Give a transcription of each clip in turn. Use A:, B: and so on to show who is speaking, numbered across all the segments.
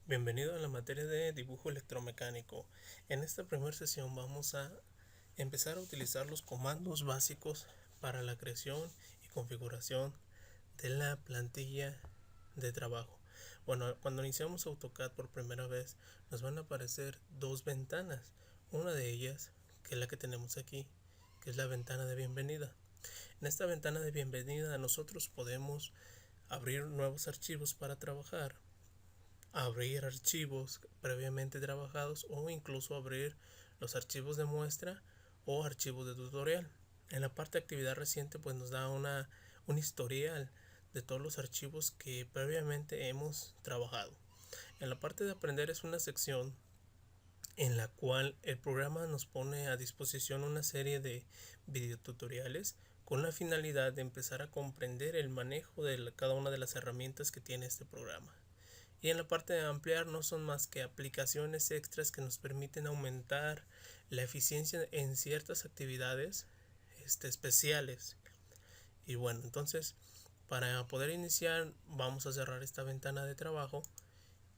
A: Bienvenido a la materia de dibujo electromecánico. En esta primera sesión vamos a empezar a utilizar los comandos básicos para la creación y configuración de la plantilla de trabajo. Bueno, cuando iniciamos AutoCAD por primera vez nos van a aparecer dos ventanas. Una de ellas, que es la que tenemos aquí, que es la ventana de bienvenida. En esta ventana de bienvenida nosotros podemos abrir nuevos archivos para trabajar, abrir archivos previamente trabajados o incluso abrir los archivos de muestra o archivos de tutorial. En la parte de actividad reciente pues nos da un historial de todos los archivos que previamente hemos trabajado. En la parte de aprender es una sección en la cual el programa nos pone a disposición una serie de videotutoriales con la finalidad de empezar a comprender el manejo de cada una de las herramientas que tiene este programa. Y en la parte de ampliar no son más que aplicaciones extras que nos permiten aumentar la eficiencia en ciertas actividades especiales. Y bueno, entonces para poder iniciar vamos a cerrar esta ventana de trabajo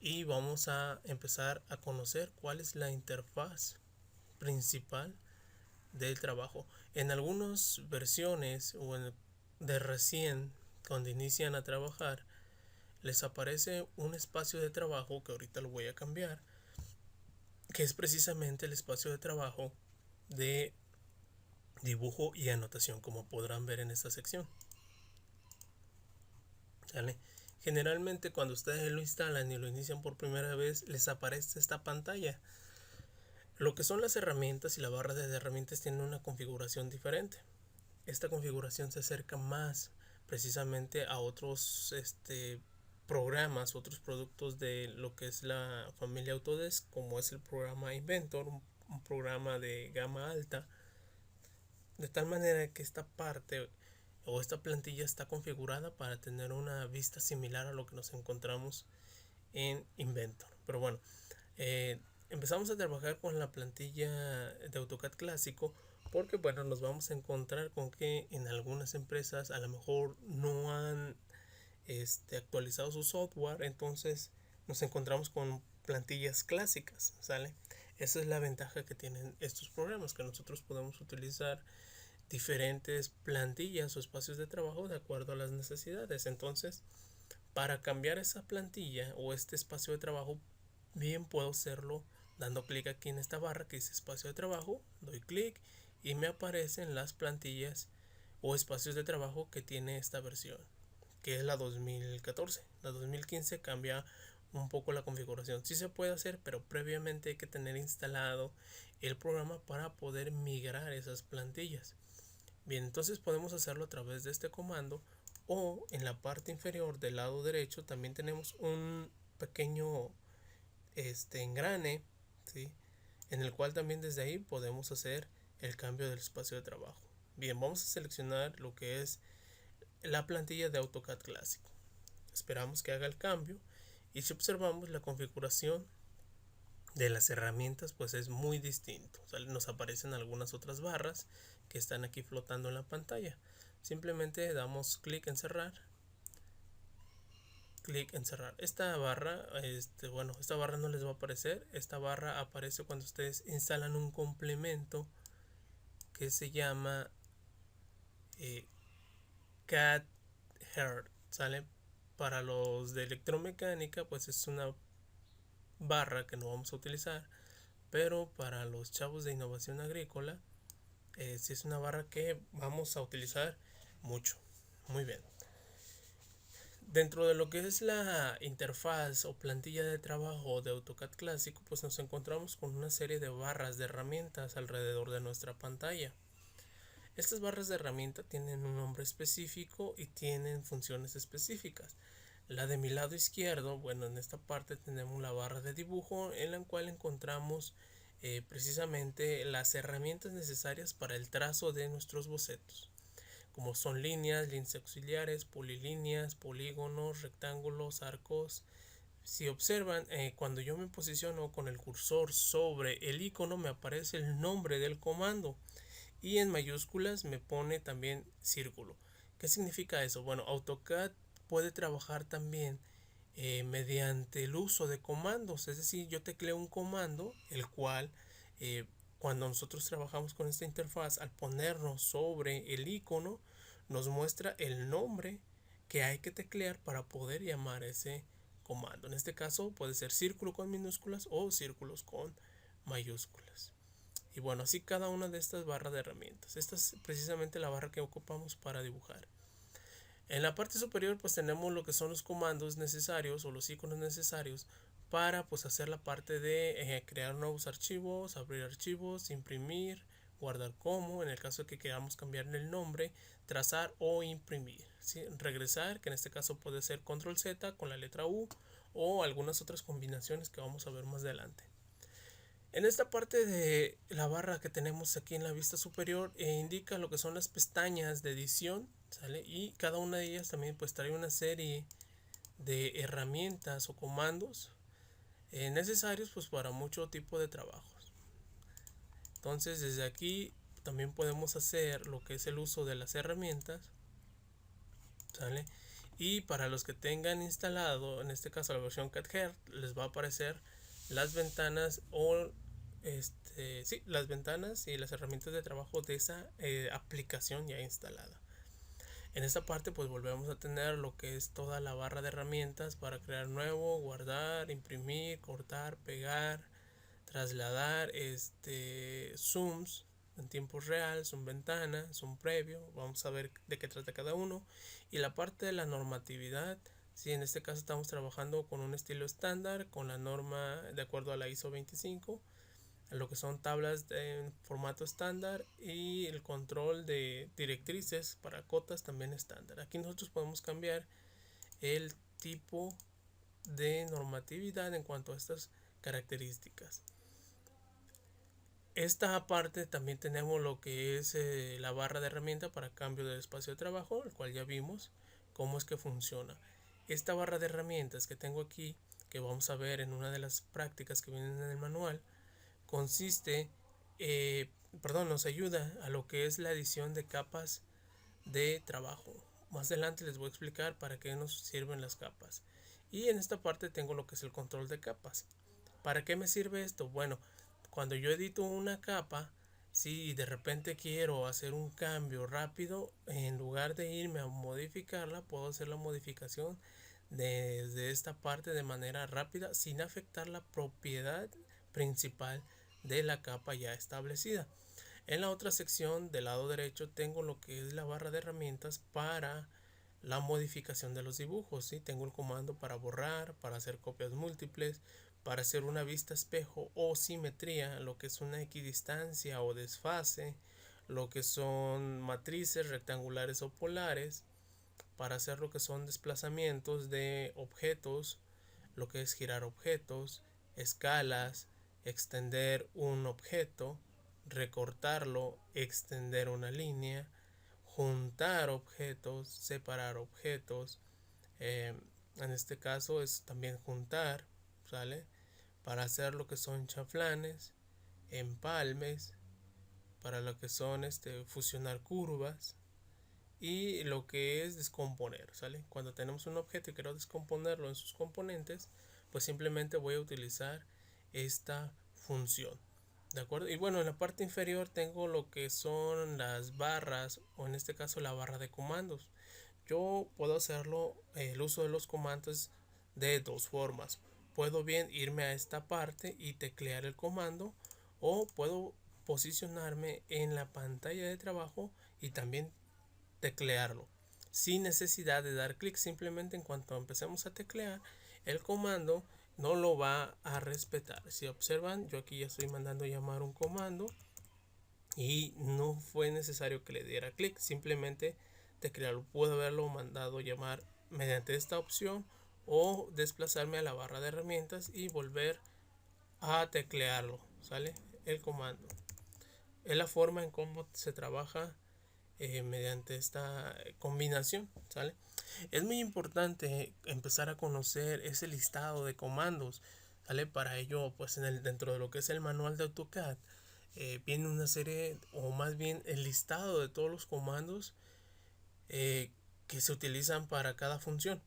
A: y vamos a empezar a conocer cuál es la interfaz principal del trabajo. En algunas versiones de recién, cuando inician a trabajar, les aparece un espacio de trabajo que ahorita lo voy a cambiar, que es precisamente el espacio de trabajo de dibujo y anotación, como podrán ver en esta sección. ¿Sale? Generalmente cuando ustedes lo instalan y lo inician por primera vez les aparece esta pantalla. Lo que son las herramientas y la barra de herramientas tienen una configuración diferente. Esta configuración se acerca más precisamente a otros programas, otros productos de lo que es la familia Autodesk, como es el programa Inventor, un programa de gama alta, de tal manera que esta parte o esta plantilla está configurada para tener una vista similar a lo que nos encontramos en Inventor. Pero bueno, empezamos a trabajar con la plantilla de AutoCAD clásico porque bueno, nos vamos a encontrar con que en algunas empresas a lo mejor no han actualizado su software, entonces nos encontramos con plantillas clásicas, ¿sale? Esa es la ventaja que tienen estos programas, que nosotros podemos utilizar diferentes plantillas o espacios de trabajo de acuerdo a las necesidades. Entonces, para cambiar esa plantilla o este espacio de trabajo, bien puedo hacerlo dando clic aquí en esta barra que dice espacio de trabajo, doy clic y me aparecen las plantillas o espacios de trabajo que tiene esta versión, que es la 2014. La 2015 cambia un poco la configuración. Sí se puede hacer, pero previamente hay que tener instalado el programa para poder migrar esas plantillas. Bien, entonces podemos hacerlo a través de este comando, o en la parte inferior del lado derecho también tenemos un pequeño engrane, ¿sí? En el cual también desde ahí podemos hacer el cambio del espacio de trabajo. Bien, vamos a seleccionar lo que es la plantilla de AutoCAD clásico. Esperamos que haga el cambio y si observamos la configuración de las herramientas pues es muy distinto. O sea, nos aparecen algunas otras barras que están aquí flotando en la pantalla. Simplemente damos clic en cerrar, clic en cerrar. Esta barra, esta barra no les va a aparecer. Esta barra aparece cuando ustedes instalan un complemento que se llama CAD Heart, ¿sale? Para los de electromecánica pues es una barra que no vamos a utilizar, pero para los chavos de innovación agrícola sí es una barra que vamos a utilizar mucho. Muy bien. Dentro de lo que es la interfaz o plantilla de trabajo de AutoCAD clásico, pues nos encontramos con una serie de barras de herramientas alrededor de nuestra pantalla. Estas barras de herramienta tienen un nombre específico y tienen funciones específicas. La de mi lado izquierdo, bueno, en esta parte tenemos la barra de dibujo en la cual encontramos precisamente las herramientas necesarias para el trazo de nuestros bocetos, como son líneas, líneas auxiliares, polilíneas, polígonos, rectángulos, arcos. Si observan, cuando yo me posiciono con el cursor sobre el icono me aparece el nombre del comando y en mayúsculas me pone también círculo. ¿Qué significa eso? Bueno, AutoCAD puede trabajar también mediante el uso de comandos. Es decir, yo tecleo un comando, el cual eh, cuando nosotros trabajamos con esta interfaz, al ponernos sobre el icono, nos muestra el nombre que hay que teclear para poder llamar ese comando. En este caso puede ser círculo con minúsculas o círculos con mayúsculas. Y bueno, así cada una de estas barras de herramientas. Esta es precisamente la barra que ocupamos para dibujar. En la parte superior pues tenemos lo que son los comandos necesarios o los iconos necesarios para pues hacer la parte de crear nuevos archivos, abrir archivos, imprimir, guardar como, en el caso de que queramos cambiarle el nombre, trazar o imprimir, ¿sí? Regresar, que en este caso puede ser control Z con la letra U o algunas otras combinaciones que vamos a ver más adelante. En esta parte de la barra que tenemos aquí en la vista superior indica lo que son las pestañas de edición, ¿sale? Y cada una de ellas también pues trae una serie de herramientas o comandos necesarios pues para mucho tipo de trabajos. Entonces desde aquí también podemos hacer lo que es el uso de las herramientas, ¿sale? Y para los que tengan instalado, en este caso la versión CATHER, les va a aparecer las ventanas o las ventanas y las herramientas de trabajo de esa aplicación ya instalada. En esta parte pues volvemos a tener lo que es toda la barra de herramientas para crear nuevo, guardar, imprimir, cortar, pegar, trasladar, zooms en tiempo real, zoom ventana, zoom previo. Vamos a ver de qué trata cada uno. Y la parte de la normatividad, si en este caso estamos trabajando con un estilo estándar, con la norma de acuerdo a la ISO 25, lo que son tablas en formato estándar y el control de directrices para cotas también estándar. Aquí nosotros podemos cambiar el tipo de normatividad en cuanto a estas características. Esta parte también tenemos lo que es la barra de herramienta para cambio de espacio de trabajo, el cual ya vimos cómo es que funciona. Esta barra de herramientas que tengo aquí, que vamos a ver en una de las prácticas que vienen en el manual, consiste, nos ayuda a lo que es la edición de capas de trabajo. Más adelante les voy a explicar para qué nos sirven las capas. Y en esta parte tengo lo que es el control de capas. ¿Para qué me sirve esto? Bueno, cuando yo edito una capa, si de repente quiero hacer un cambio rápido, en lugar de irme a modificarla, puedo hacer la modificación desde esta parte de manera rápida sin afectar la propiedad principal de la capa ya establecida. En la otra sección del lado derecho tengo lo que es la barra de herramientas para la modificación de los dibujos, ¿sí? Tengo el comando para borrar, para hacer copias múltiples, para hacer una vista espejo o simetría, lo que es una equidistancia o desfase, lo que son matrices rectangulares o polares, para hacer lo que son desplazamientos de objetos, lo que es girar objetos, escalas, extender un objeto, recortarlo, extender una línea, juntar objetos, separar objetos. En este caso es también juntar, ¿sale? Para hacer lo que son chaflanes, empalmes, para lo que son fusionar curvas y lo que es descomponer, ¿sale? Cuando tenemos un objeto y quiero descomponerlo en sus componentes, pues simplemente voy a utilizar esta función, ¿de acuerdo? Y bueno, en la parte inferior tengo lo que son las barras, o en este caso la barra de comandos. Yo puedo hacerlo, el uso de los comandos de dos formas. Puedo bien irme a esta parte y teclear el comando, o puedo posicionarme en la pantalla de trabajo y también teclearlo sin necesidad de dar clic. Simplemente en cuanto empecemos a teclear el comando no lo va a respetar. Si observan, yo aquí ya estoy mandando llamar un comando y no fue necesario que le diera clic, simplemente teclearlo. Puedo haberlo mandado llamar mediante esta opción o desplazarme a la barra de herramientas y volver a teclearlo, ¿sale? El comando es la forma en cómo se trabaja mediante esta combinación, ¿sale? Es muy importante empezar a conocer ese listado de comandos, ¿sale? Para ello, pues dentro de lo que es el manual de AutoCAD, viene una serie, o más bien el listado de todos los comandos que se utilizan para cada función.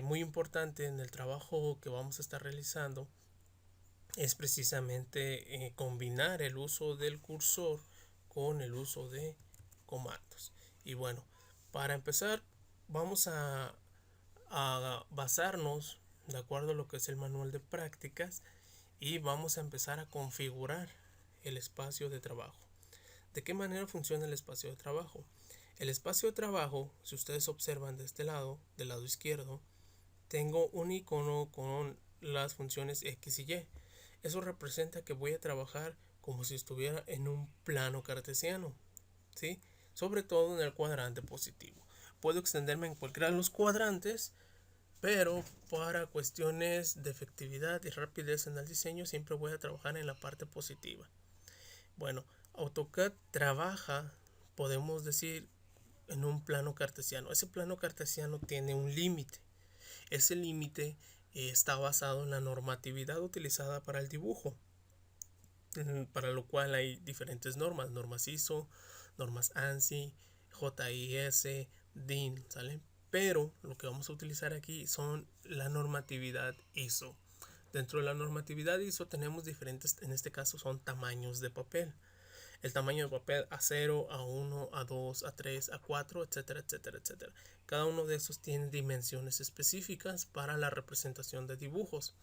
A: muy importante en el trabajo que vamos a estar realizando es precisamente combinar el uso del cursor con el uso de comandos. Y bueno, para empezar vamos a basarnos de acuerdo a lo que es el manual de prácticas y vamos a empezar a configurar el espacio de trabajo. ¿De qué manera funciona el espacio de trabajo? El espacio de trabajo, si ustedes observan de este lado, del lado izquierdo, tengo un icono con las funciones X y Y. Eso representa que voy a trabajar como si estuviera en un plano cartesiano, ¿sí? Sobre todo en el cuadrante positivo. Puedo extenderme en cualquiera de los cuadrantes, pero para cuestiones de efectividad y rapidez en el diseño siempre voy a trabajar en la parte positiva. Bueno, AutoCAD trabaja, podemos decir, en un plano cartesiano. Ese plano cartesiano tiene un límite. Ese límite está basado en la normatividad utilizada para el dibujo, para lo cual hay diferentes normas, normas ISO, normas ANSI, JIS, DIN, ¿sale? Pero lo que vamos a utilizar aquí son la normatividad ISO. Dentro de la normatividad ISO tenemos diferentes, en este caso son tamaños de papel. El tamaño de papel A0, A1, A2, A3, A4, etcétera, etcétera, etcétera. Cada uno de esos tiene dimensiones específicas para la representación de dibujos.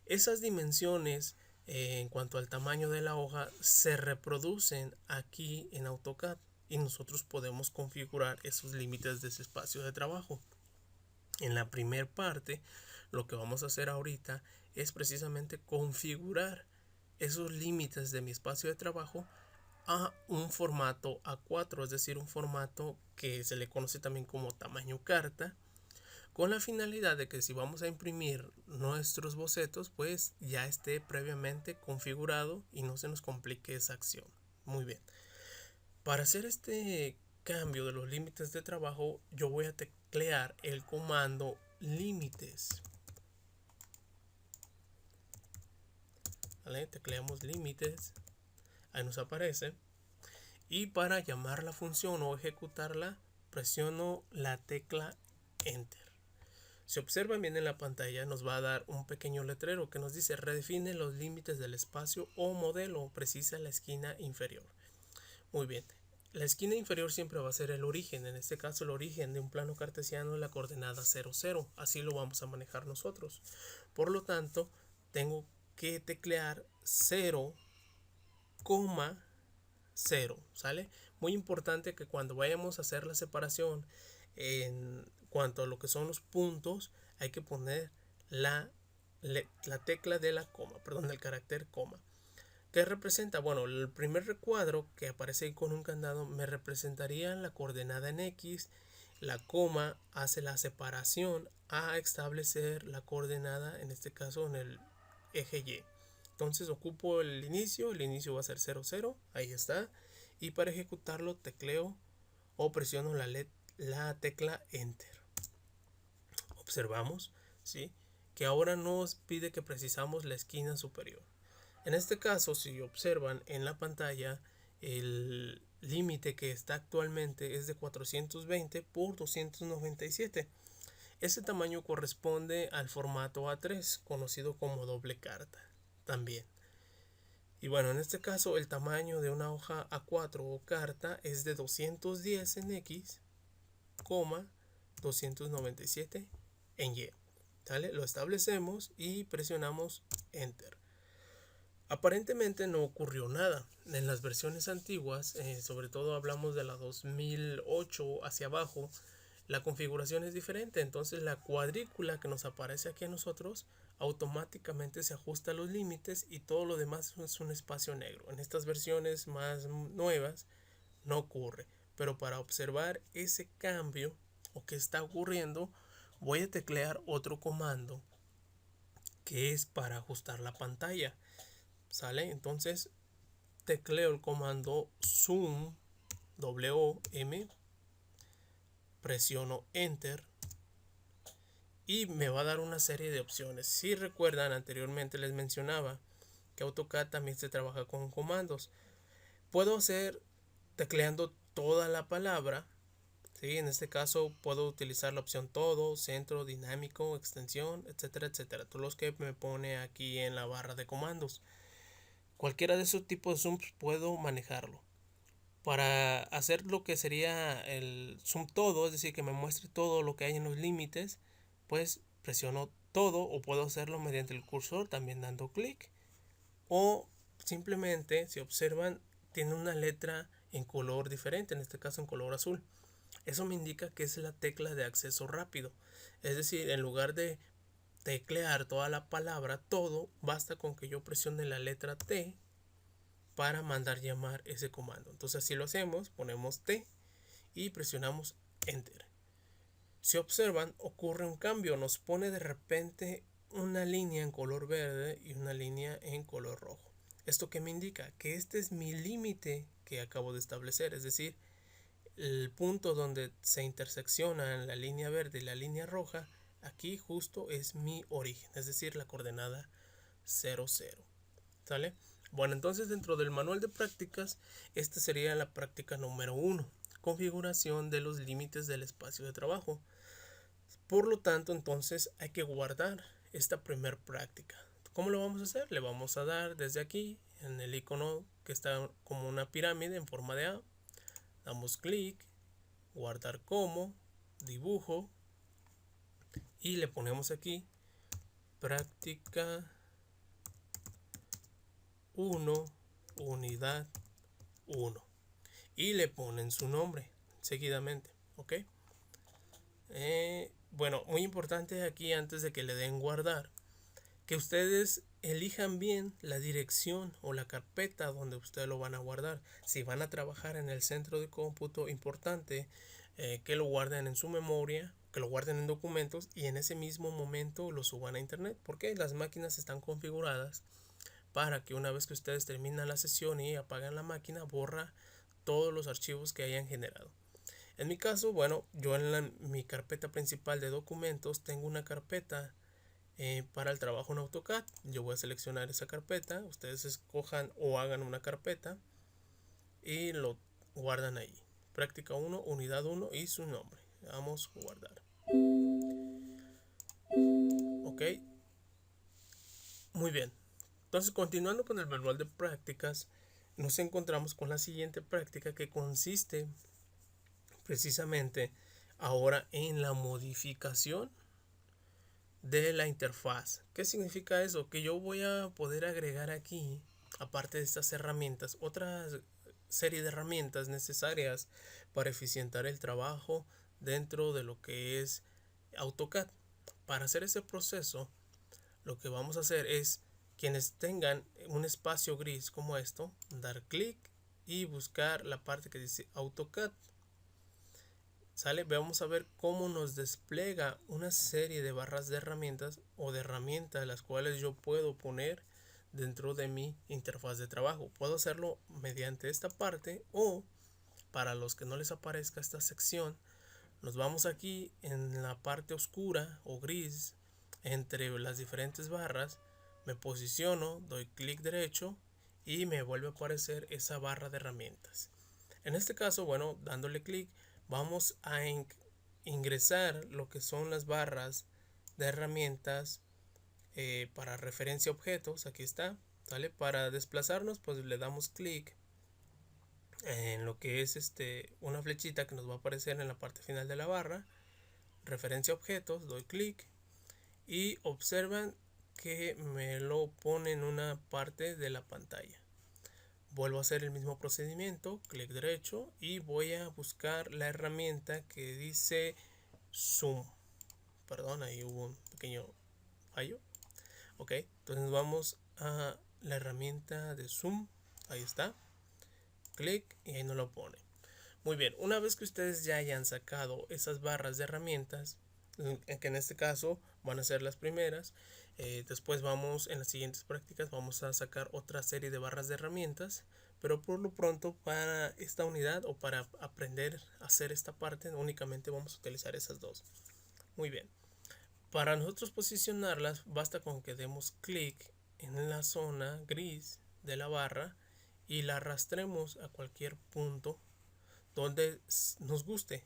A: Esas dimensiones, en cuanto al tamaño de la hoja, se reproducen aquí en AutoCAD y nosotros podemos configurar esos límites de ese espacio de trabajo. En la primera parte, lo que vamos a hacer ahorita es precisamente configurar esos límites de mi espacio de trabajo a un formato A4, es decir, un formato que se le conoce también como tamaño carta, con la finalidad de que si vamos a imprimir nuestros bocetos, pues ya esté previamente configurado y no se nos complique esa acción. Muy bien. Para hacer este cambio de los límites de trabajo, yo voy a teclear el comando límites. ¿Vale? Tecleamos límites. Ahí nos aparece. Y para llamar la función o ejecutarla, presiono la tecla Enter. Si observan bien en la pantalla, nos va a dar un pequeño letrero que nos dice redefine los límites del espacio o modelo, precisa la esquina inferior. Muy bien, la esquina inferior siempre va a ser el origen, en este caso el origen de un plano cartesiano es la coordenada 0, 0, así lo vamos a manejar nosotros. Por lo tanto, tengo que teclear 0, 0, ¿sale? Muy importante que cuando vayamos a hacer la separación en cuanto a lo que son los puntos, hay que poner la tecla de la coma, perdón, del carácter coma. ¿Qué representa? Bueno, el primer recuadro que aparece con un candado me representaría la coordenada en X, la coma hace la separación a establecer la coordenada, en este caso en el eje Y. Entonces ocupo el inicio va a ser 0, 0, ahí está. Y para ejecutarlo tecleo o presiono la tecla Enter. Observamos, ¿sí?, que ahora nos pide que precisamos la esquina superior. En este caso, si observan en la pantalla, el límite que está actualmente es de 420 por 297. Ese tamaño corresponde al formato A3, conocido como doble carta también. Y bueno, en este caso el tamaño de una hoja A4 o carta es de 210 en X, 297 en Y. ¿Sale? Lo establecemos y presionamos Enter. Aparentemente no ocurrió nada. En las versiones antiguas, sobre todo hablamos de la 2008 hacia abajo, la configuración es diferente. Entonces la cuadrícula que nos aparece aquí a nosotros automáticamente se ajusta a los límites y todo lo demás es un espacio negro. En estas versiones más nuevas no ocurre. Pero para observar ese cambio o que está ocurriendo, voy a teclear otro comando que es para ajustar la pantalla. ¿Sale? Entonces tecleo el comando zoom, WM, presiono Enter y me va a dar una serie de opciones. Si recuerdan, anteriormente les mencionaba que AutoCAD también se trabaja con comandos. Puedo hacer tecleando toda la palabra ¿sí? En este caso puedo utilizar la opción todo, centro, dinámico, extensión, etcétera, etcétera. Todos los que me pone aquí en la barra de comandos. Cualquiera de esos tipos de zooms puedo manejarlo. Para hacer lo que sería el zoom todo, es decir, que me muestre todo lo que hay en los límites, pues presiono todo, o puedo hacerlo mediante el cursor también dando clic, o simplemente, si observan, tiene una letra en color diferente, en este caso en color azul. Eso me indica que es la tecla de acceso rápido. Es decir, en lugar de teclear toda la palabra todo, basta con que yo presione la letra T para mandar llamar ese comando. Entonces así lo hacemos, ponemos T y presionamos Enter. Si observan, ocurre un cambio, nos pone de repente una línea en color verde y una línea en color rojo. ¿Esto qué me indica? Que este es mi límite que acabo de establecer, es decir, el punto donde se interseccionan la línea verde y la línea roja, aquí justo es mi origen, es decir, la coordenada 0, 0. ¿Sale? Bueno, entonces dentro del manual de prácticas, esta sería la práctica número 1, configuración de los límites del espacio de trabajo. Por lo tanto, entonces hay que guardar esta primer práctica. ¿Cómo lo vamos a hacer? Le vamos a dar desde aquí, en el icono que está como una pirámide en forma de A, damos clic, guardar como, dibujo, y le ponemos aquí práctica 1, unidad 1, y le ponen su nombre seguidamente, ¿ok? Bueno, muy importante aquí, antes de que le den guardar, que ustedes elijan bien la dirección o la carpeta donde ustedes lo van a guardar. Si van a trabajar en el centro de cómputo, importante que lo guarden en su memoria, que lo guarden en documentos y en ese mismo momento lo suban a internet, porque las máquinas están configuradas para que una vez que ustedes terminan la sesión y apagan la máquina, borra todos los archivos que hayan generado. En mi caso, bueno, yo en mi carpeta principal de documentos tengo una carpeta para el trabajo en AutoCAD. Yo voy a seleccionar esa carpeta, ustedes escojan o hagan una carpeta y lo guardan ahí. Práctica 1, unidad 1 y su nombre. Vamos a guardar. Ok, muy bien. Entonces, continuando con el manual de prácticas, nos encontramos con la siguiente práctica, que consiste precisamente ahora en la modificación de la interfaz. ¿Qué significa eso? Que yo voy a poder agregar aquí, aparte de estas herramientas, otra serie de herramientas necesarias para eficientar el trabajo dentro de lo que es AutoCAD. Para hacer ese proceso, lo que vamos a hacer es, quienes tengan un espacio gris como esto, dar clic y buscar la parte que dice AutoCAD. ¿Sale? Vamos a ver cómo nos despliega una serie de barras de herramientas o de herramientas las cuales yo puedo poner dentro de mi interfaz de trabajo. Puedo hacerlo mediante esta parte, o para los que no les aparezca esta sección, nos vamos aquí en la parte oscura o gris entre las diferentes barras, me posiciono, doy clic derecho y me vuelve a aparecer esa barra de herramientas. En este caso, bueno, dándole clic, vamos a ingresar lo que son las barras de herramientas para referencia a objetos. Aquí está, ¿sale? Para desplazarnos, pues le damos clic en lo que es una flechita que nos va a aparecer en la parte final de la barra, referencia a objetos, doy clic y observan que me lo pone en una parte de la pantalla. Vuelvo a hacer el mismo procedimiento, clic derecho y voy a buscar la herramienta que dice Zoom. Perdón, ahí hubo un pequeño fallo. Ok, entonces vamos a la herramienta de Zoom. Ahí está. Clic y ahí nos lo pone. Muy bien, una vez que ustedes ya hayan sacado esas barras de herramientas, que en este caso van a ser las primeras, después vamos, en las siguientes prácticas vamos a sacar otra serie de barras de herramientas, pero por lo pronto para esta unidad o para aprender a hacer esta parte únicamente vamos a utilizar esas dos. Muy bien, para nosotros posicionarlas basta con que demos clic en la zona gris de la barra y la arrastremos a cualquier punto donde nos guste.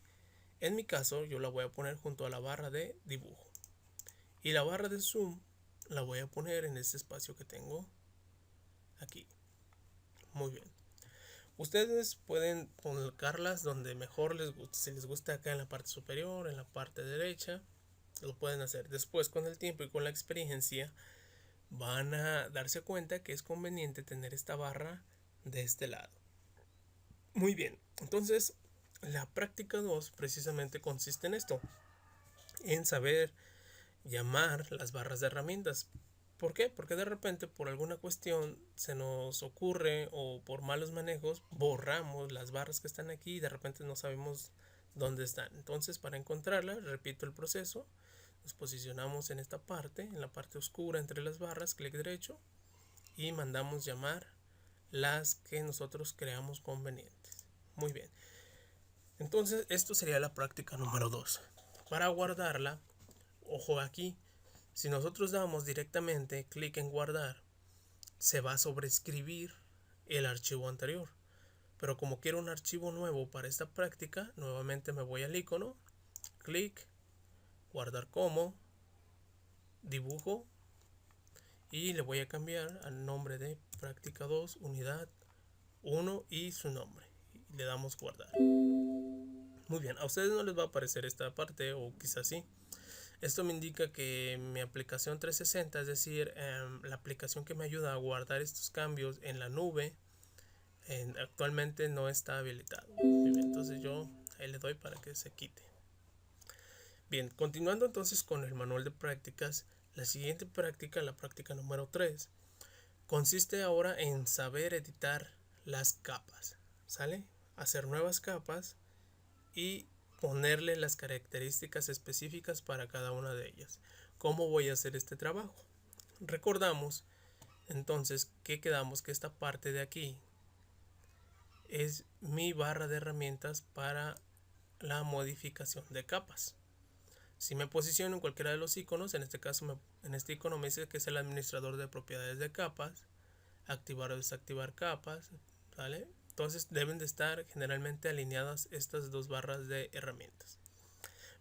A: En mi caso yo la voy a poner junto a la barra de dibujo. Y la barra de zoom la voy a poner en este espacio que tengo aquí. Muy bien. Ustedes pueden colocarlas donde mejor les guste. Si les gusta acá en la parte superior, en la parte derecha, lo pueden hacer. Después, con el tiempo y con la experiencia, van a darse cuenta que es conveniente tener esta barra de este lado. Muy bien. Entonces, la práctica 2 precisamente consiste en esto. En saber llamar las barras de herramientas. ¿Por qué? Porque de repente por alguna cuestión se nos ocurre o por malos manejos borramos las barras que están aquí y de repente no sabemos dónde están. Entonces para encontrarlas, repito el proceso, nos posicionamos en esta parte, en la parte oscura entre las barras, clic derecho y mandamos llamar las que nosotros creamos convenientes. Muy bien. Entonces esto sería la práctica número 2. Para guardarla, ojo aquí, si nosotros damos directamente clic en guardar, se va a sobreescribir el archivo anterior. Pero como quiero un archivo nuevo para esta práctica, nuevamente me voy al icono, clic, guardar como, dibujo y le voy a cambiar al nombre de práctica 2, unidad 1 y su nombre. Y le damos guardar. Muy bien, a ustedes no les va a aparecer esta parte o quizás sí. Esto me indica que mi aplicación 360, es decir, la aplicación que me ayuda a guardar estos cambios en la nube, actualmente no está habilitado. Bien, entonces yo ahí le doy para que se quite. Bien, continuando entonces con el manual de prácticas, la siguiente práctica, la práctica número 3, consiste ahora en saber editar las capas, ¿sale? Hacer nuevas capas y ponerle las características específicas para cada una de ellas. ¿Cómo voy a hacer este trabajo? Recordamos entonces que quedamos que esta parte de aquí es mi barra de herramientas para la modificación de capas. Si me posiciono en cualquiera de los iconos, en este caso en este icono me dice que es el administrador de propiedades de capas, activar o desactivar capas, ¿vale? Entonces deben de estar generalmente alineadas estas dos barras de herramientas.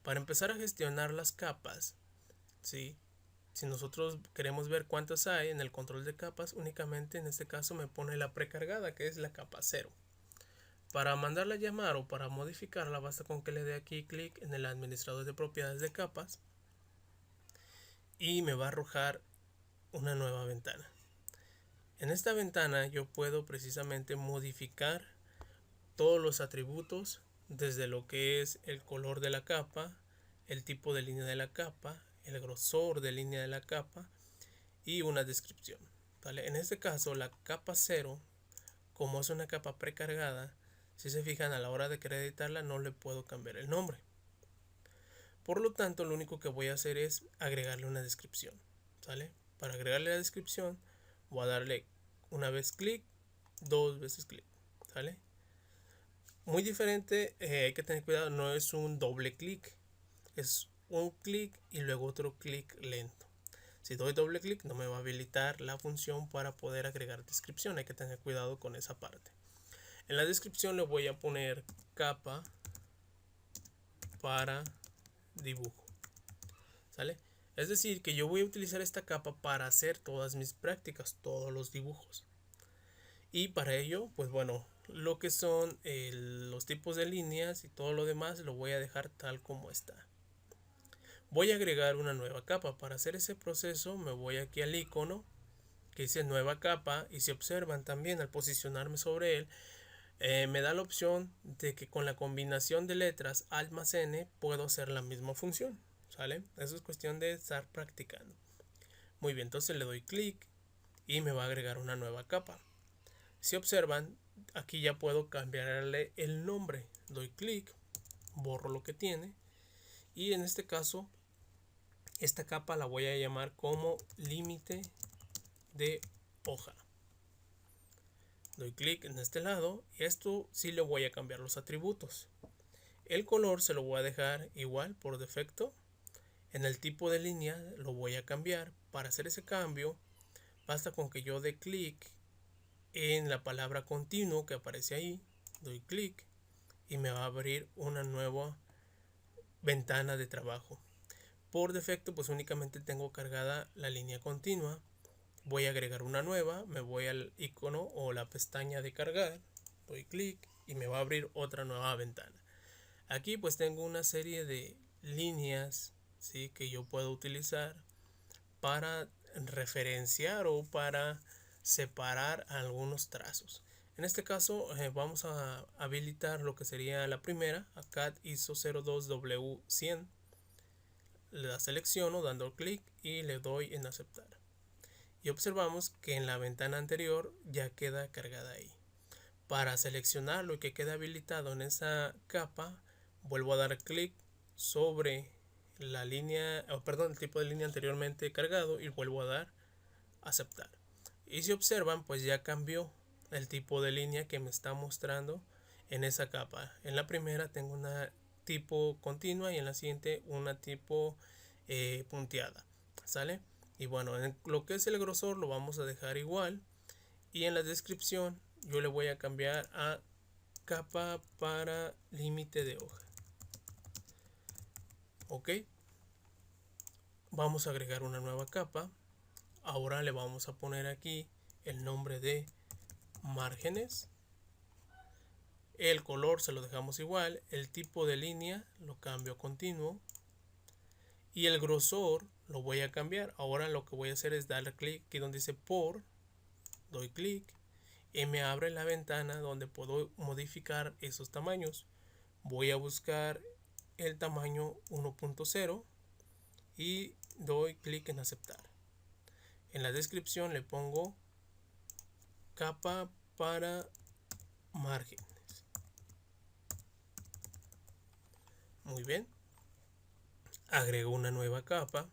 A: Para empezar a gestionar las capas, ¿sí? Si nosotros queremos ver cuántas hay en el control de capas, únicamente en este caso me pone la precargada, que es la capa 0. Para mandarla a llamar o para modificarla, basta con que le dé aquí clic en el administrador de propiedades de capas y me va a arrojar una nueva ventana. En esta ventana yo puedo precisamente modificar todos los atributos, desde lo que es el color de la capa, el tipo de línea de la capa, el grosor de línea de la capa y una descripción, ¿vale? En este caso la capa 0, como es una capa precargada, si se fijan a la hora de querer editarla no le puedo cambiar el nombre. Por lo tanto lo único que voy a hacer es agregarle una descripción, ¿sale? Para agregarle la descripción voy a darle una vez clic, dos veces clic, ¿sale? Muy diferente, hay que tener cuidado, no es un doble clic, es un clic y luego otro clic lento. Si doy doble clic no me va a habilitar la función para poder agregar descripción, hay que tener cuidado con esa parte. En la descripción le voy a poner capa para dibujo, ¿sale? Es decir, que yo voy a utilizar esta capa para hacer todas mis prácticas, todos los dibujos. Y para ello, pues bueno, lo que son los tipos de líneas y todo lo demás lo voy a dejar tal como está. Voy a agregar una nueva capa. Para hacer ese proceso me voy aquí al icono que dice nueva capa y si observan también al posicionarme sobre él, me da la opción de que con la combinación de letras Alt más N puedo hacer la misma función, ¿sale? Eso es cuestión de estar practicando. Muy bien, entonces le doy clic y me va a agregar una nueva capa. Si observan, aquí ya puedo cambiarle el nombre. Doy clic, borro lo que tiene y en este caso esta capa la voy a llamar como límite de hoja. Doy clic en este lado y esto sí le voy a cambiar los atributos. El color se lo voy a dejar igual por defecto. En el tipo de línea lo voy a cambiar. Para hacer ese cambio basta con que yo dé clic en la palabra continuo que aparece ahí, doy clic y me va a abrir una nueva ventana de trabajo. Por defecto pues únicamente tengo cargada la línea continua. Voy a agregar una nueva, me voy al icono o la pestaña de cargar, doy clic y me va a abrir otra nueva ventana. Aquí pues tengo una serie de líneas, ¿sí?, que yo puedo utilizar para referenciar o para separar algunos trazos. En este caso vamos a habilitar lo que sería la primera, ACAD ISO 02W100. La selecciono dando clic y le doy en aceptar. Y observamos que en la ventana anterior ya queda cargada ahí. Para seleccionarlo y que quede habilitado en esa capa, vuelvo a dar clic sobre la línea, el tipo de línea anteriormente cargado y vuelvo a dar aceptar. Y si observan, pues ya cambió el tipo de línea que me está mostrando en esa capa. En la primera tengo una tipo continua y en la siguiente una tipo punteada, ¿sale? Y bueno, en lo que es el grosor lo vamos a dejar igual, y en la descripción yo le voy a cambiar a capa para límite de hoja. Ok, vamos a agregar una nueva capa. Ahora le vamos a poner aquí el nombre de márgenes. El color se lo dejamos igual. El tipo de línea lo cambio a continuo. Y el grosor lo voy a cambiar. Ahora lo que voy a hacer es darle clic aquí donde dice por. Doy clic y me abre la ventana donde puedo modificar esos tamaños. Voy a buscar el tamaño 1.0 y doy clic en aceptar. En la descripción le pongo capa para márgenes. Muy bien, agrego una nueva capa.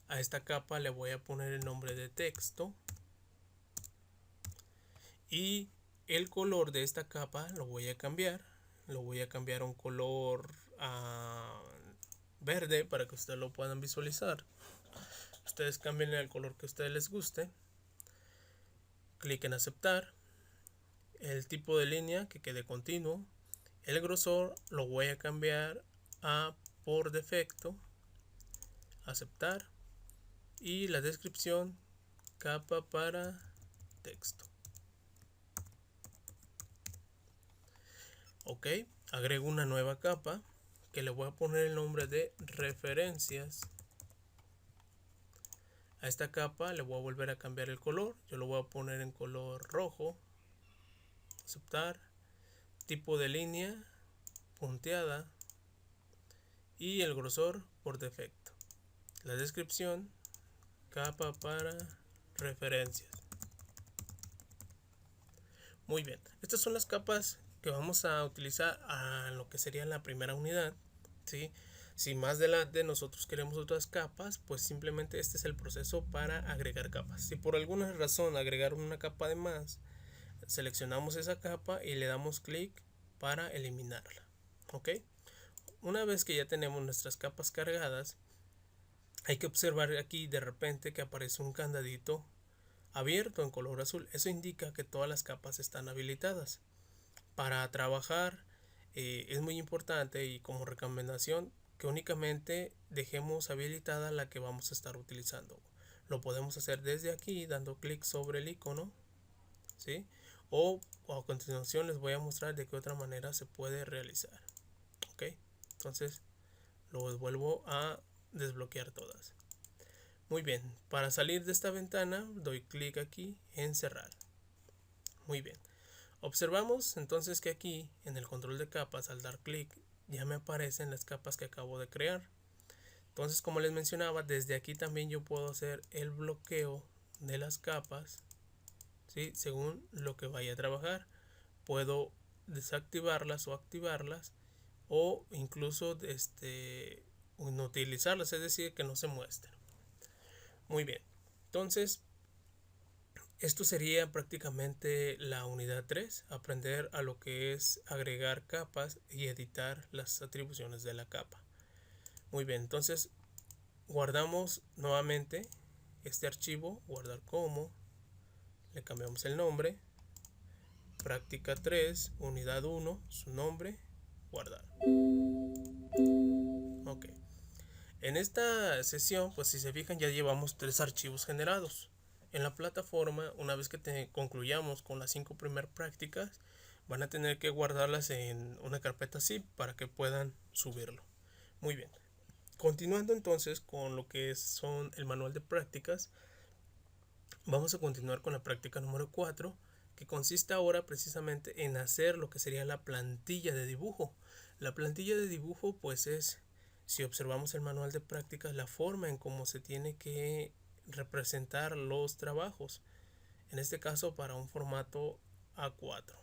A: A esta capa le voy a poner el nombre de texto y el color de esta capa lo voy a cambiar. Lo voy a cambiar a un color verde para que ustedes lo puedan visualizar. Ustedes cambien el color que a ustedes les guste. Clic en aceptar. El tipo de línea que quede continuo. El grosor lo voy a cambiar a por defecto. Aceptar. Y la descripción, capa para texto. Ok, agrego una nueva capa que le voy a poner el nombre de referencias. A esta capa le voy a volver a cambiar el color. Yo lo voy a poner en color rojo. Aceptar. Tipo de línea punteada y el grosor por defecto. La descripción, capa para referencias. Muy bien, estas son las capas que vamos a utilizar a lo que sería la primera unidad, ¿sí? Si más adelante nosotros queremos otras capas, pues simplemente este es el proceso para agregar capas. Si por alguna razón agregar una capa de más, seleccionamos esa capa y le damos clic para eliminarla. ¿Ok? Una vez que ya tenemos nuestras capas cargadas, hay que observar aquí de repente que aparece un candadito abierto en color azul. Eso indica que todas las capas están habilitadas. Para trabajar es muy importante y como recomendación que únicamente dejemos habilitada la que vamos a estar utilizando. Lo podemos hacer desde aquí dando clic sobre el icono, ¿sí? O a continuación les voy a mostrar de qué otra manera se puede realizar. ¿Ok? Entonces lo vuelvo a desbloquear todas. Muy bien, para salir de esta ventana doy clic aquí en cerrar. Muy bien, observamos entonces que aquí en el control de capas al dar clic ya me aparecen las capas que acabo de crear. Entonces, como les mencionaba, desde aquí también yo puedo hacer el bloqueo de las capas, ¿sí? Según lo que vaya a trabajar. Puedo desactivarlas o activarlas o incluso no utilizarlas, es decir, que no se muestren. Muy bien, entonces esto sería prácticamente la unidad 3, aprender a lo que es agregar capas y editar las atribuciones de la capa. Muy bien, entonces guardamos nuevamente este archivo, guardar como, le cambiamos el nombre, práctica 3, unidad 1, su nombre, guardar. Ok. En esta sesión, pues si se fijan, ya llevamos 3 archivos generados. En la plataforma, una vez que concluyamos con las 5 primeras prácticas, van a tener que guardarlas en una carpeta zip para que puedan subirlo. Muy bien. Continuando entonces con lo que son el manual de prácticas, vamos a continuar con la práctica número 4, que consiste ahora precisamente en hacer lo que sería la plantilla de dibujo. La plantilla de dibujo pues es, si observamos el manual de prácticas, la forma en cómo se tiene que representar los trabajos. En este caso para un formato A4.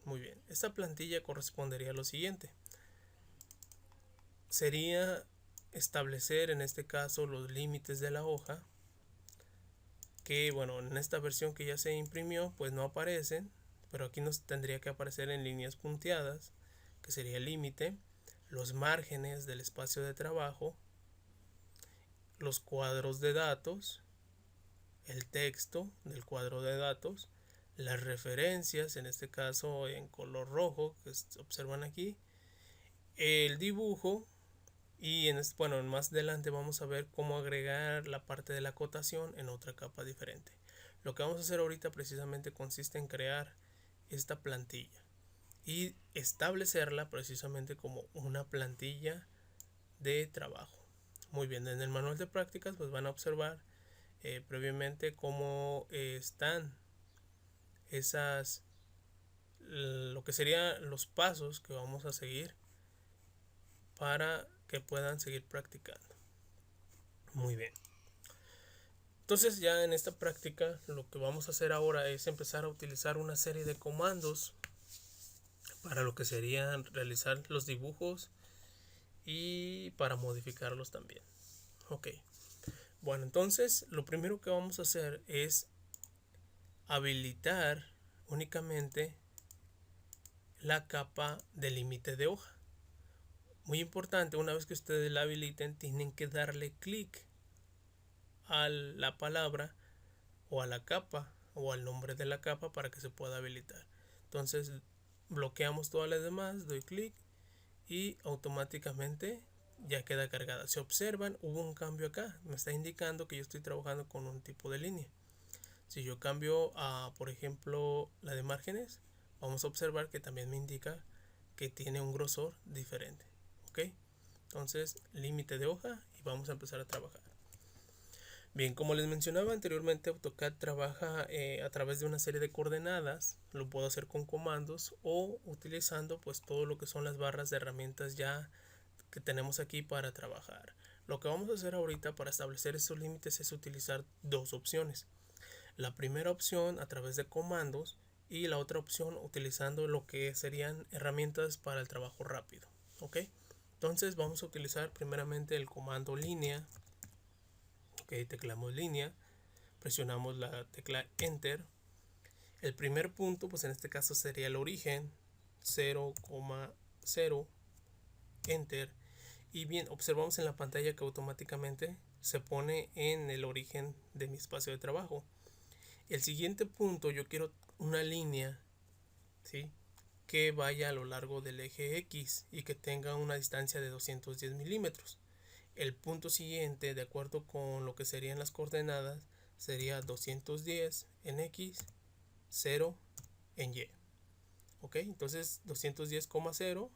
A: Muy bien, esta plantilla correspondería a lo siguiente. Sería establecer en este caso los límites de la hoja, que bueno, en esta versión que ya se imprimió pues no aparecen, pero aquí nos tendría que aparecer en líneas punteadas, que sería el límite, los márgenes del espacio de trabajo, los cuadros de datos, el texto del cuadro de datos, las referencias, en este caso en color rojo que observan aquí, el dibujo. Y bueno, más adelante vamos a ver cómo agregar la parte de la acotación en otra capa diferente. Lo que vamos a hacer ahorita precisamente consiste en crear esta plantilla y establecerla precisamente como una plantilla de trabajo. Muy bien, en el manual de prácticas pues van a observar previamente cómo están esas, lo que serían los pasos que vamos a seguir para que puedan seguir practicando. Muy bien. Entonces ya en esta práctica lo que vamos a hacer ahora es empezar a utilizar una serie de comandos para lo que serían realizar los dibujos y para modificarlos también. Ok. Bueno, entonces lo primero que vamos a hacer es habilitar únicamente la capa de límite de hoja. Muy importante, una vez que ustedes la habiliten, tienen que darle clic a la palabra o a la capa o al nombre de la capa para que se pueda habilitar. Entonces bloqueamos todas las demás, doy clic y automáticamente ya queda cargada. Si observan, hubo un cambio acá, me está indicando que yo estoy trabajando con un tipo de línea. Si yo cambio a, por ejemplo, la de márgenes, vamos a observar que también me indica que tiene un grosor diferente. Ok, entonces límite de hoja y vamos a empezar a trabajar. Bien, como les mencionaba anteriormente, AutoCAD trabaja a través de una serie de coordenadas. Lo puedo hacer con comandos o utilizando pues todo lo que son las barras de herramientas ya que tenemos aquí para trabajar. Lo que vamos a hacer ahorita para establecer estos límites es utilizar dos opciones. La primera opción a través de comandos y la otra opción utilizando lo que serían herramientas para el trabajo rápido. ¿Ok? Entonces vamos a utilizar primeramente el comando línea. Ok, teclamos línea, presionamos la tecla enter. El primer punto pues en este caso sería el origen, 0,0, enter. Y bien, observamos en la pantalla que automáticamente se pone en el origen de mi espacio de trabajo. El siguiente punto, yo quiero una línea, ¿sí?, que vaya a lo largo del eje X y que tenga una distancia de 210 milímetros. El punto siguiente, de acuerdo con lo que serían las coordenadas, sería 210 en X, 0 en Y. Ok, entonces 210,0,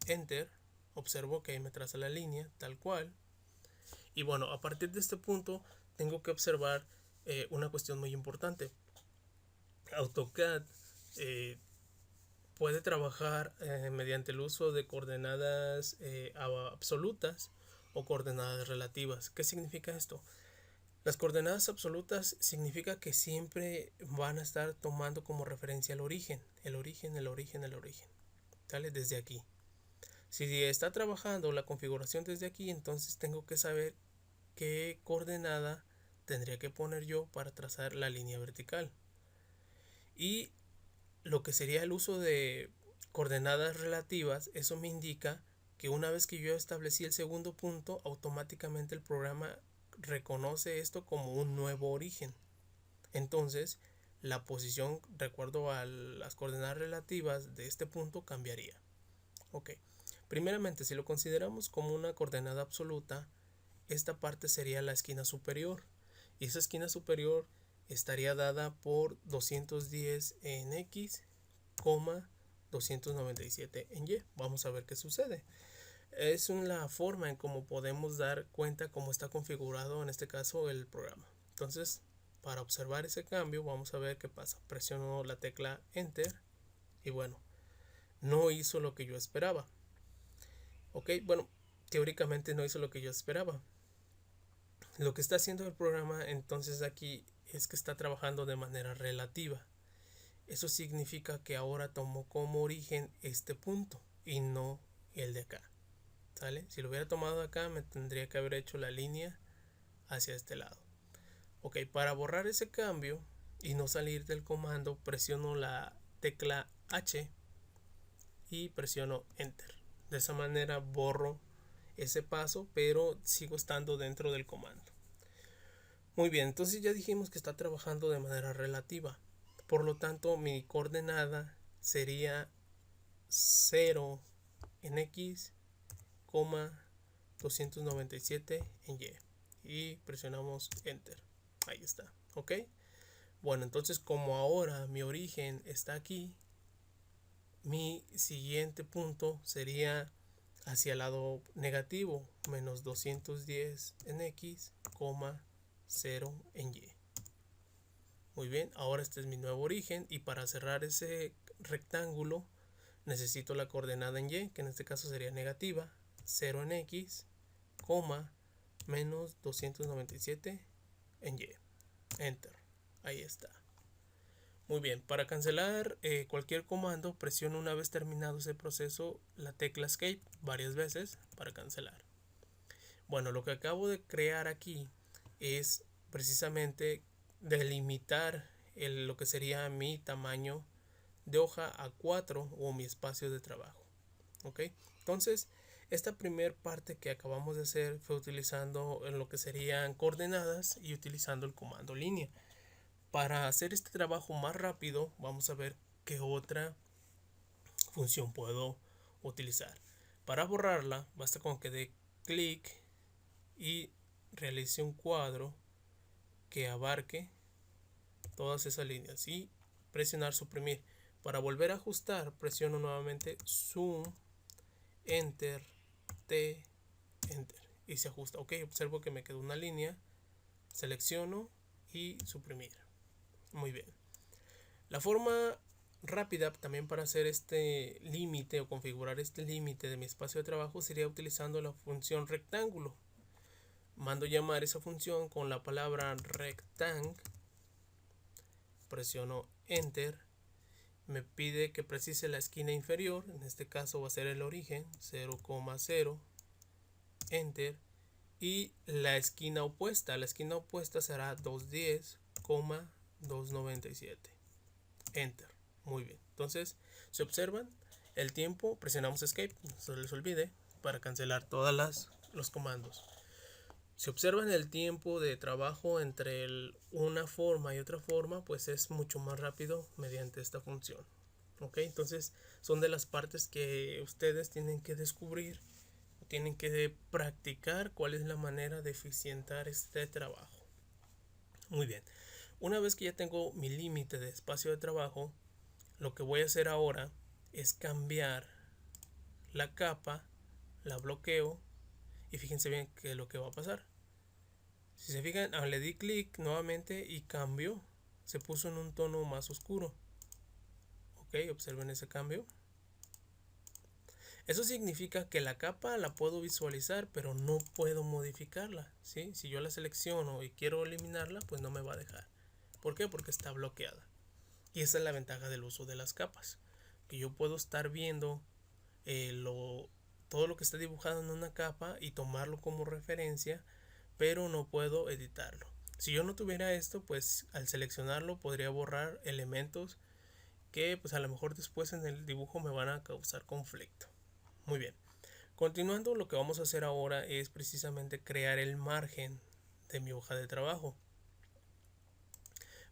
A: enter. Observo que ahí me traza la línea tal cual. Y bueno, a partir de este punto tengo que observar una cuestión muy importante. AutoCAD puede trabajar mediante el uso de coordenadas absolutas o coordenadas relativas. ¿Qué significa esto? Las coordenadas absolutas significa que siempre van a estar tomando como referencia el origen, el origen, el origen, el origen, ¿sale? Desde aquí. Si está trabajando la configuración desde aquí, entonces tengo que saber qué coordenada tendría que poner yo para trazar la línea vertical. Y lo que sería el uso de coordenadas relativas, eso me indica que una vez que yo establecí el segundo punto, automáticamente el programa reconoce esto como un nuevo origen. Entonces, la posición, de acuerdo a las coordenadas relativas de este punto, cambiaría. Ok, Primeramente, si lo consideramos como una coordenada absoluta, esta parte sería la esquina superior. Y esa esquina superior estaría dada por 210 en X, 297 en Y. Vamos a ver qué sucede. Es una forma en cómo podemos dar cuenta cómo está configurado en este caso el programa. Entonces, para observar ese cambio, vamos a ver qué pasa. Presiono la tecla Enter y bueno, no hizo lo que yo esperaba. Ok, bueno, teóricamente no hizo lo que yo esperaba. Lo que está haciendo el programa entonces aquí es que está trabajando de manera relativa. Eso significa que ahora tomó como origen este punto y no el de acá. ¿Sale? Si lo hubiera tomado acá, me tendría que haber hecho la línea hacia este lado. Ok, para borrar ese cambio y no salir del comando, presiono la tecla H y presiono Enter. De esa manera borro ese paso, pero sigo estando dentro del comando. Muy bien, entonces ya dijimos que está trabajando de manera relativa. Por lo tanto, mi coordenada sería 0 en X, 297 en Y. Y presionamos Enter. Ahí está. ¿Ok? Bueno, entonces como ahora mi origen está aquí, mi siguiente punto sería hacia el lado negativo, menos 210 en X, 0 en Y. Muy bien, ahora este es mi nuevo origen y para cerrar ese rectángulo necesito la coordenada en Y, que en este caso sería negativa, 0 en X, menos 297 en Y. Enter. Ahí está. Muy bien, para cancelar cualquier comando, presiono una vez terminado ese proceso la tecla Escape varias veces para cancelar. Bueno, lo que acabo de crear aquí es precisamente delimitar lo que sería mi tamaño de hoja A4 o mi espacio de trabajo. ¿Ok? Entonces, esta primera parte que acabamos de hacer fue utilizando lo que serían coordenadas y utilizando el comando línea. Para hacer este trabajo más rápido, vamos a ver qué otra función puedo utilizar. Para borrarla, basta con que dé clic y realice un cuadro que abarque todas esas líneas y presionar suprimir. Para volver a ajustar, presiono nuevamente Zoom, Enter, T, Enter y se ajusta. Ok, observo que me quedó una línea, selecciono y suprimir. Muy bien. La forma rápida también para hacer este límite o configurar este límite de mi espacio de trabajo sería utilizando la función rectángulo. Mando llamar esa función con la palabra rectang, presiono Enter, me pide que precise la esquina inferior, en este caso va a ser el origen, 0,0, Enter, y la esquina opuesta será 210, 297, Enter. Muy bien, entonces si observan el tiempo, presionamos Escape, no se les olvide, para cancelar todos los comandos. Si observan el tiempo de trabajo entre una forma y otra forma, pues es mucho más rápido mediante esta función. ¿Ok? Entonces son de las partes que ustedes tienen que descubrir, tienen que practicar cuál es la manera de eficientar este trabajo. Muy bien, una vez que ya tengo mi límite de espacio de trabajo, lo que voy a hacer ahora es cambiar la capa, la bloqueo y fíjense bien qué es lo que va a pasar. Si se fijan, le di clic nuevamente y cambió, se puso en un tono más oscuro. Ok, observen ese cambio. Eso significa que la capa la puedo visualizar, pero no puedo modificarla, ¿sí? Si yo la selecciono y quiero eliminarla, pues no me va a dejar. ¿Por qué? Porque está bloqueada. Y esa es la ventaja del uso de las capas, que yo puedo estar viendo todo lo que está dibujado en una capa y tomarlo como referencia, pero no puedo editarlo. Si yo no tuviera esto, pues al seleccionarlo podría borrar elementos que pues a lo mejor después en el dibujo me van a causar conflicto. Muy bien, continuando, lo que vamos a hacer ahora es precisamente crear el margen de mi hoja de trabajo.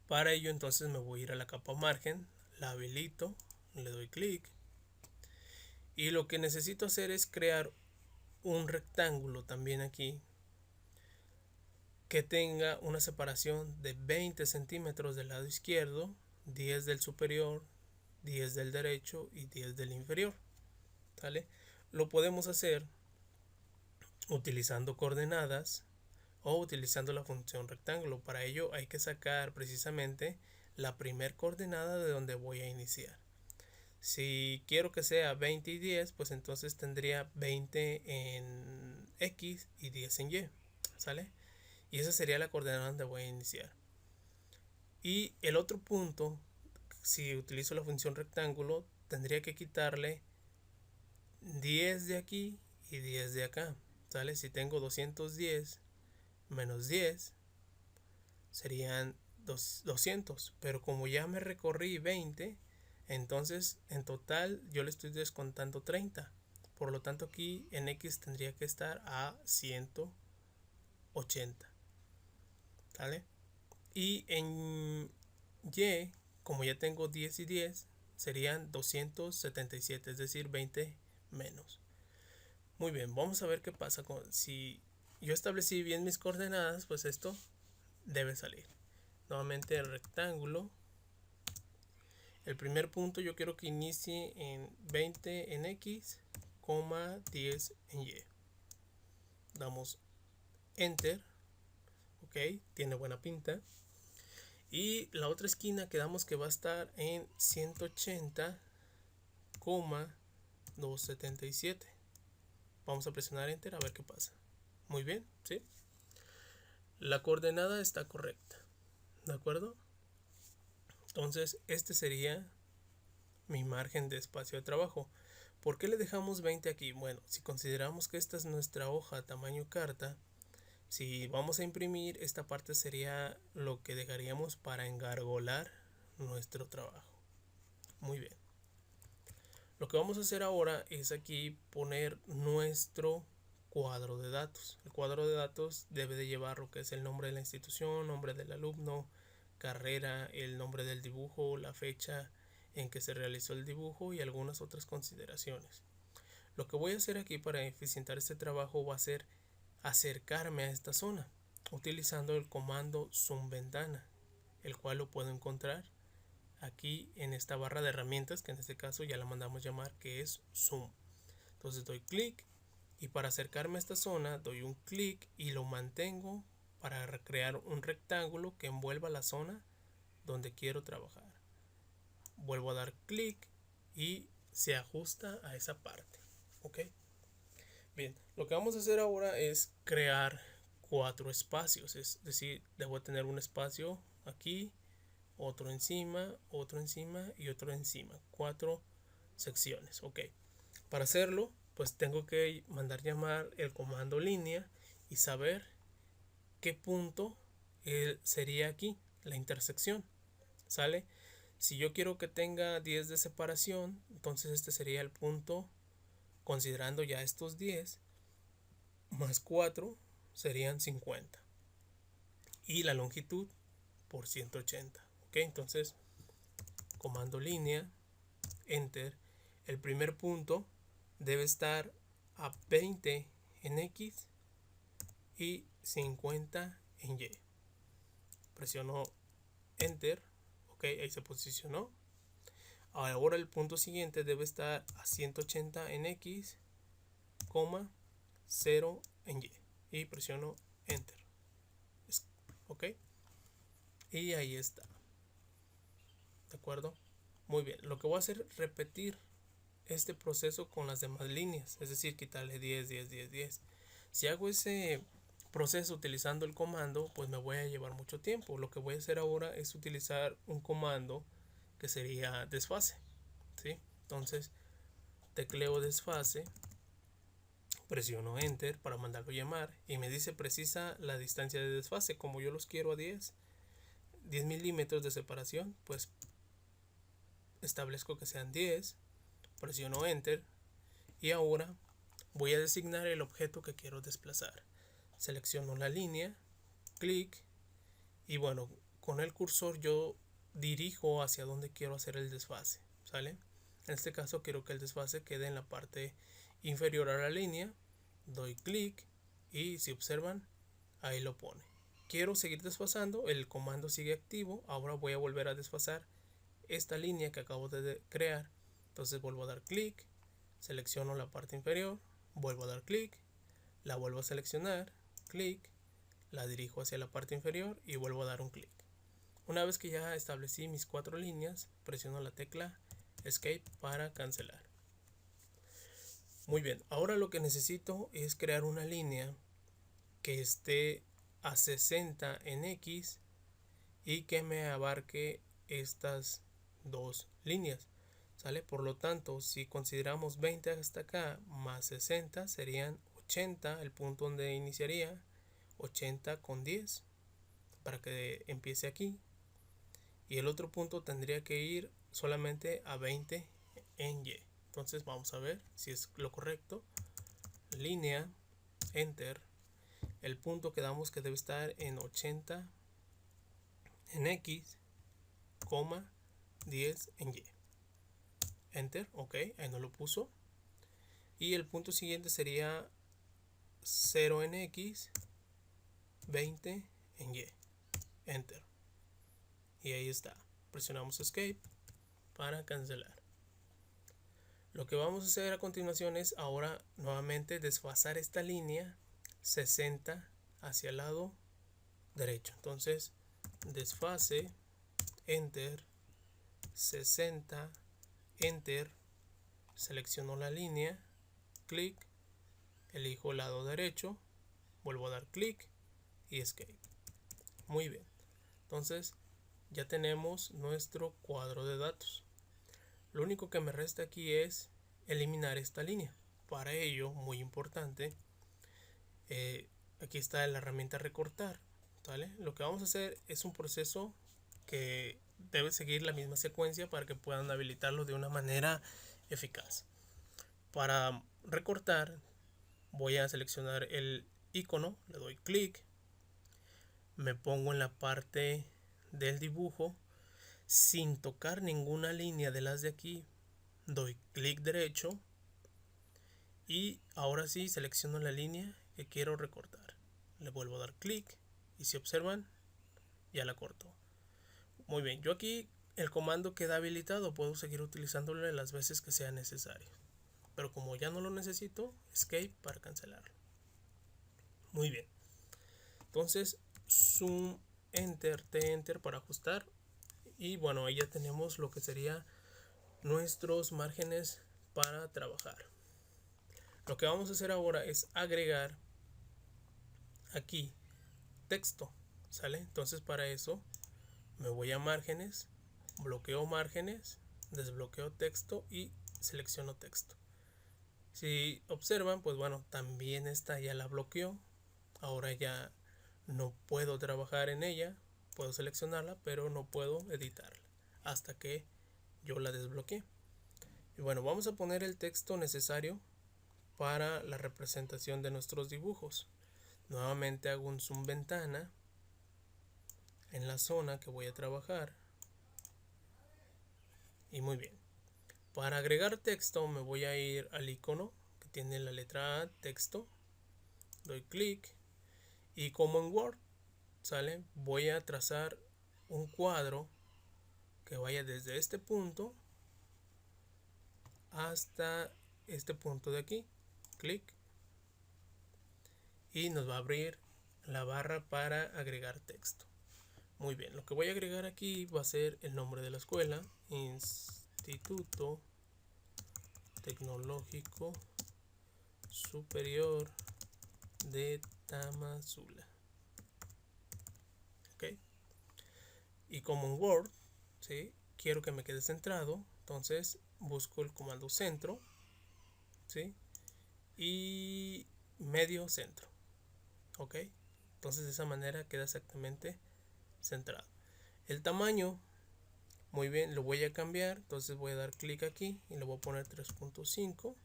A: Para ello entonces me voy a ir a la capa margen, la habilito, le doy clic Y lo que necesito hacer es crear un rectángulo también aquí que tenga una separación de 20 centímetros del lado izquierdo, 10 del superior, 10 del derecho y 10 del inferior. ¿Vale? Lo podemos hacer utilizando coordenadas o utilizando la función rectángulo. Para ello hay que sacar precisamente la primer coordenada de donde voy a iniciar. Si quiero que sea 20 y 10, pues entonces tendría 20 en X y 10 en Y. ¿Sale? Y esa sería la coordenada donde voy a iniciar. Y el otro punto, si utilizo la función rectángulo, tendría que quitarle 10 de aquí y 10 de acá. ¿Sale? Si tengo 210 menos 10 serían 200, pero como ya me recorrí 20, entonces en total yo le estoy descontando 30. Por lo tanto aquí en X tendría que estar a 180. ¿Vale? Y en Y, como ya tengo 10 y 10, serían 277, es decir, 20 menos. Muy bien, vamos a ver qué pasa si yo establecí bien mis coordenadas, pues esto debe salir. Nuevamente el rectángulo. El primer punto yo quiero que inicie en 20 en X, 10 en Y. Damos Enter. Ok, tiene buena pinta. Y la otra esquina quedamos que va a estar en 180,277. Vamos a presionar Enter a ver qué pasa. Muy bien, ¿sí? La coordenada está correcta. ¿De acuerdo? Entonces, este sería mi margen de espacio de trabajo. ¿Por qué le dejamos 20 aquí? Bueno, si consideramos que esta es nuestra hoja tamaño carta, si vamos a imprimir, esta parte sería lo que dejaríamos para engargolar nuestro trabajo. Muy bien. Lo que vamos a hacer ahora es aquí poner nuestro cuadro de datos. El cuadro de datos debe de llevar lo que es el nombre de la institución, nombre del alumno, carrera, el nombre del dibujo, la fecha en que se realizó el dibujo y algunas otras consideraciones. Lo que voy a hacer aquí para eficientar este trabajo va a ser acercarme a esta zona utilizando el comando zoom ventana, el cual lo puedo encontrar aquí en esta barra de herramientas, que en este caso ya la mandamos llamar que es zoom. Entonces doy clic y para acercarme a esta zona doy un clic y lo mantengo para crear un rectángulo que envuelva la zona donde quiero trabajar. Vuelvo a dar clic y se ajusta a esa parte. Ok, bien, lo que vamos a hacer ahora es crear 4 espacios, es decir, debo tener un espacio aquí, otro encima y otro encima. 4 secciones. Ok, para hacerlo pues tengo que mandar llamar el comando línea y saber qué punto sería aquí la intersección. ¿Sale? Si yo quiero que tenga 10 de separación, entonces este sería el punto, considerando ya estos 10 más 4 serían 50 y la longitud por 180. Ok, entonces comando línea, enter. El primer punto debe estar a 20 en X y 50 en Y. Presiono enter. Ok, ahí se posicionó. Ahora el punto siguiente debe estar a 180 en X, 0 en Y. Y presiono enter. Ok, y ahí está. ¿De acuerdo? Muy bien, lo que voy a hacer es repetir este proceso con las demás líneas, es decir, quitarle 10, 10, 10, 10. Si hago ese proceso utilizando el comando, pues me voy a llevar mucho tiempo. Lo que voy a hacer ahora es utilizar un comando que sería desfase, ¿sí? Entonces tecleo desfase, presiono enter para mandarlo llamar y me dice precisa la distancia de desfase. Como yo los quiero a 10 milímetros de separación, pues establezco que sean 10, presiono enter y ahora voy a designar el objeto que quiero desplazar. Selecciono la línea, clic y bueno, con el cursor yo dirijo hacia donde quiero hacer el desfase, ¿sale? En este caso quiero que el desfase quede en la parte inferior a la línea. Doy clic y si observan, ahí lo pone. Quiero seguir desfasando, el comando sigue activo. Ahora voy a volver a desfasar esta línea que acabo de crear. Entonces vuelvo a dar clic, selecciono la parte inferior, vuelvo a dar clic, la vuelvo a seleccionar, clic, la dirijo hacia la parte inferior y vuelvo a dar un clic. Una vez que ya establecí mis 4 líneas, presiono la tecla Escape para cancelar. Muy bien, ahora lo que necesito es crear una línea que esté a 60 en X y que me abarque estas dos líneas, ¿sale? Por lo tanto, si consideramos 20 hasta acá más 60 serían 80, el punto donde iniciaría, 80 con 10 para que empiece aquí, y el otro punto tendría que ir solamente a 20 en Y. Entonces vamos a ver si es lo correcto. Línea, enter, el punto quedamos que debe estar en 80 en X, 10 en Y. Enter, ok, ahí no lo puso. Y el punto siguiente sería 0 en X, 20 en Y. Enter. Y ahí está. Presionamos Escape para cancelar. Lo que vamos a hacer a continuación es ahora nuevamente desfasar esta línea 60 hacia el lado derecho. Entonces, desfase, enter, 60, enter, selecciono la línea, clic, elijo el lado derecho, vuelvo a dar clic y escape. Muy bien, entonces ya tenemos nuestro cuadro de datos. Lo único que me resta aquí es eliminar esta línea. Para ello, muy importante, aquí está la herramienta recortar, ¿vale? Lo que vamos a hacer es un proceso que debe seguir la misma secuencia para que puedan habilitarlo de una manera eficaz. Para recortar, voy a seleccionar el icono, le doy clic, me pongo en la parte del dibujo sin tocar ninguna línea de las de aquí, doy clic derecho y ahora sí selecciono la línea que quiero recortar, le vuelvo a dar clic y si observan ya la corto. Muy bien, yo aquí el comando queda habilitado, puedo seguir utilizándolo las veces que sea necesario, pero como ya no lo necesito, escape para cancelarlo. Muy bien, entonces zoom, enter, t-enter para ajustar. Y bueno, ahí ya tenemos lo que sería nuestros márgenes para trabajar. Lo que vamos a hacer ahora es agregar aquí texto, ¿sale? Entonces para eso me voy a márgenes, bloqueo márgenes, desbloqueo texto y selecciono texto. Si observan, pues bueno, también esta ya la bloqueó. Ahora ya no puedo trabajar en ella. Puedo seleccionarla, pero no puedo editarla hasta que yo la desbloqueé. Y bueno, vamos a poner el texto necesario para la representación de nuestros dibujos. Nuevamente hago un zoom ventana en la zona que voy a trabajar. Y muy bien. Para agregar texto me voy a ir al icono que tiene la letra A, texto. Doy clic y como en Word, ¿sale? Voy a trazar un cuadro que vaya desde este punto hasta este punto de aquí. Clic y nos va a abrir la barra para agregar texto. Muy bien, lo que voy a agregar aquí va a ser el nombre de la escuela, Instituto Tecnológico Superior de Tamazula. Ok, y como en Word, ¿sí? Quiero que me quede centrado, entonces busco el comando centro, ¿sí? Y medio centro. Ok, entonces de esa manera queda exactamente centrado. El tamaño, muy bien, lo voy a cambiar, entonces voy a dar clic aquí y le voy a poner 3.5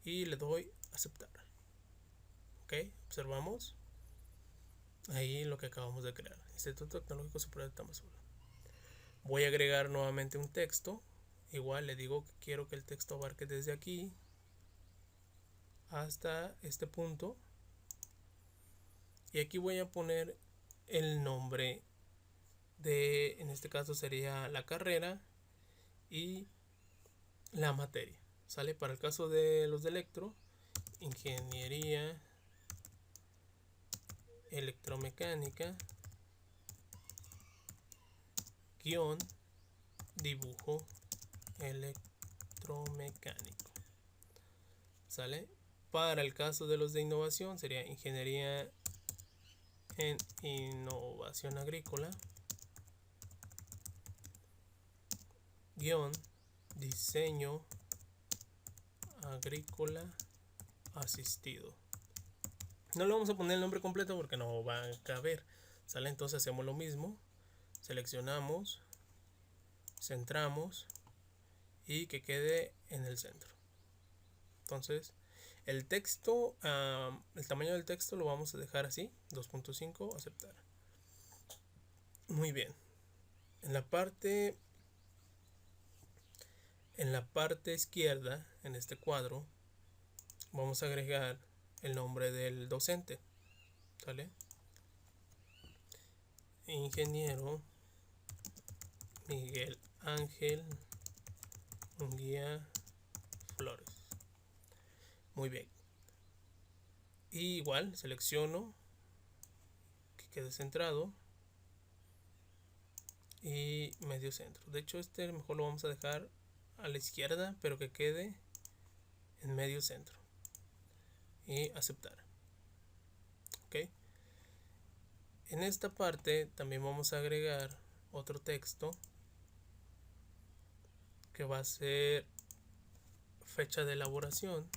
A: y le doy aceptar. Ok, observamos ahí lo que acabamos de crear, Instituto Tecnológico Superior de Tamazula. Voy a agregar nuevamente un texto Igual le digo que quiero que el texto abarque desde aquí hasta este punto. Y aquí voy a poner el nombre de, en este caso sería la carrera y la materia. ¿Sale? Para el caso de los de electro, ingeniería electromecánica guión dibujo electromecánico. ¿Sale? Para el caso de los de innovación sería ingeniería en innovación agrícola guión diseño agrícola asistido. No le vamos a poner el nombre completo porque no va a caber. ¿Sale? Entonces hacemos lo mismo. Seleccionamos, centramos y que quede en el centro. Entonces el texto, el tamaño del texto lo vamos a dejar así, 2.5, aceptar. Muy bien. En la parte izquierda, en este cuadro, vamos a agregar el nombre del docente. ¿Sale? Ingeniero Miguel Ángel Munguía Flores. Muy bien. Y igual selecciono que quede centrado y medio centro. De hecho, este mejor lo vamos a dejar a la izquierda, pero que quede en medio centro. Y aceptar. Ok. En esta parte también vamos a agregar otro texto que va a ser fecha de elaboración.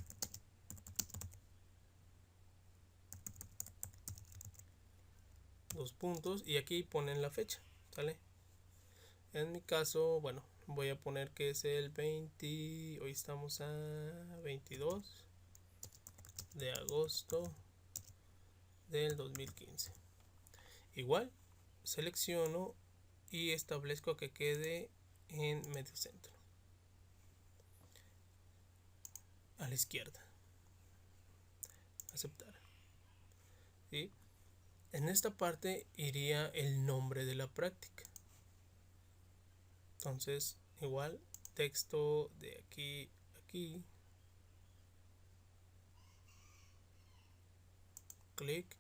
A: Dos puntos y aquí ponen la fecha. ¿Sale? En mi caso, bueno, voy a poner que es el 20, hoy estamos a 22 de agosto del 2015. Igual selecciono y establezco que quede en medio centro, a la izquierda. Aceptar. ¿Sí? En esta parte iría el nombre de la práctica. Entonces igual texto de aquí a aquí, clic.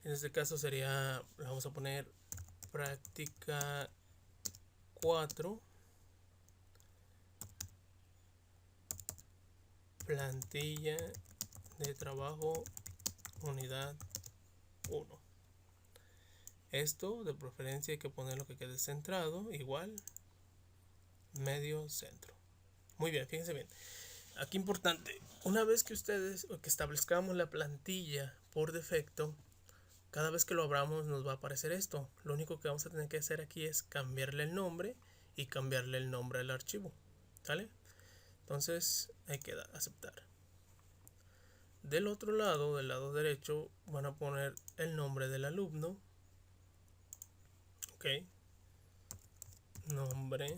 A: En este caso sería, vamos a poner práctica 4, plantilla de trabajo unidad 1. Esto de preferencia hay que ponerlo que quede centrado, igual medio centro. Muy bien, fíjense bien. Aquí importante, una vez que que establezcamos la plantilla por defecto, cada vez que lo abramos nos va a aparecer esto. Lo único que vamos a tener que hacer aquí es cambiarle el nombre y cambiarle el nombre al archivo. ¿Sale? Entonces hay que aceptar. Del otro lado, del lado derecho, van a poner el nombre del alumno. Ok. Nombre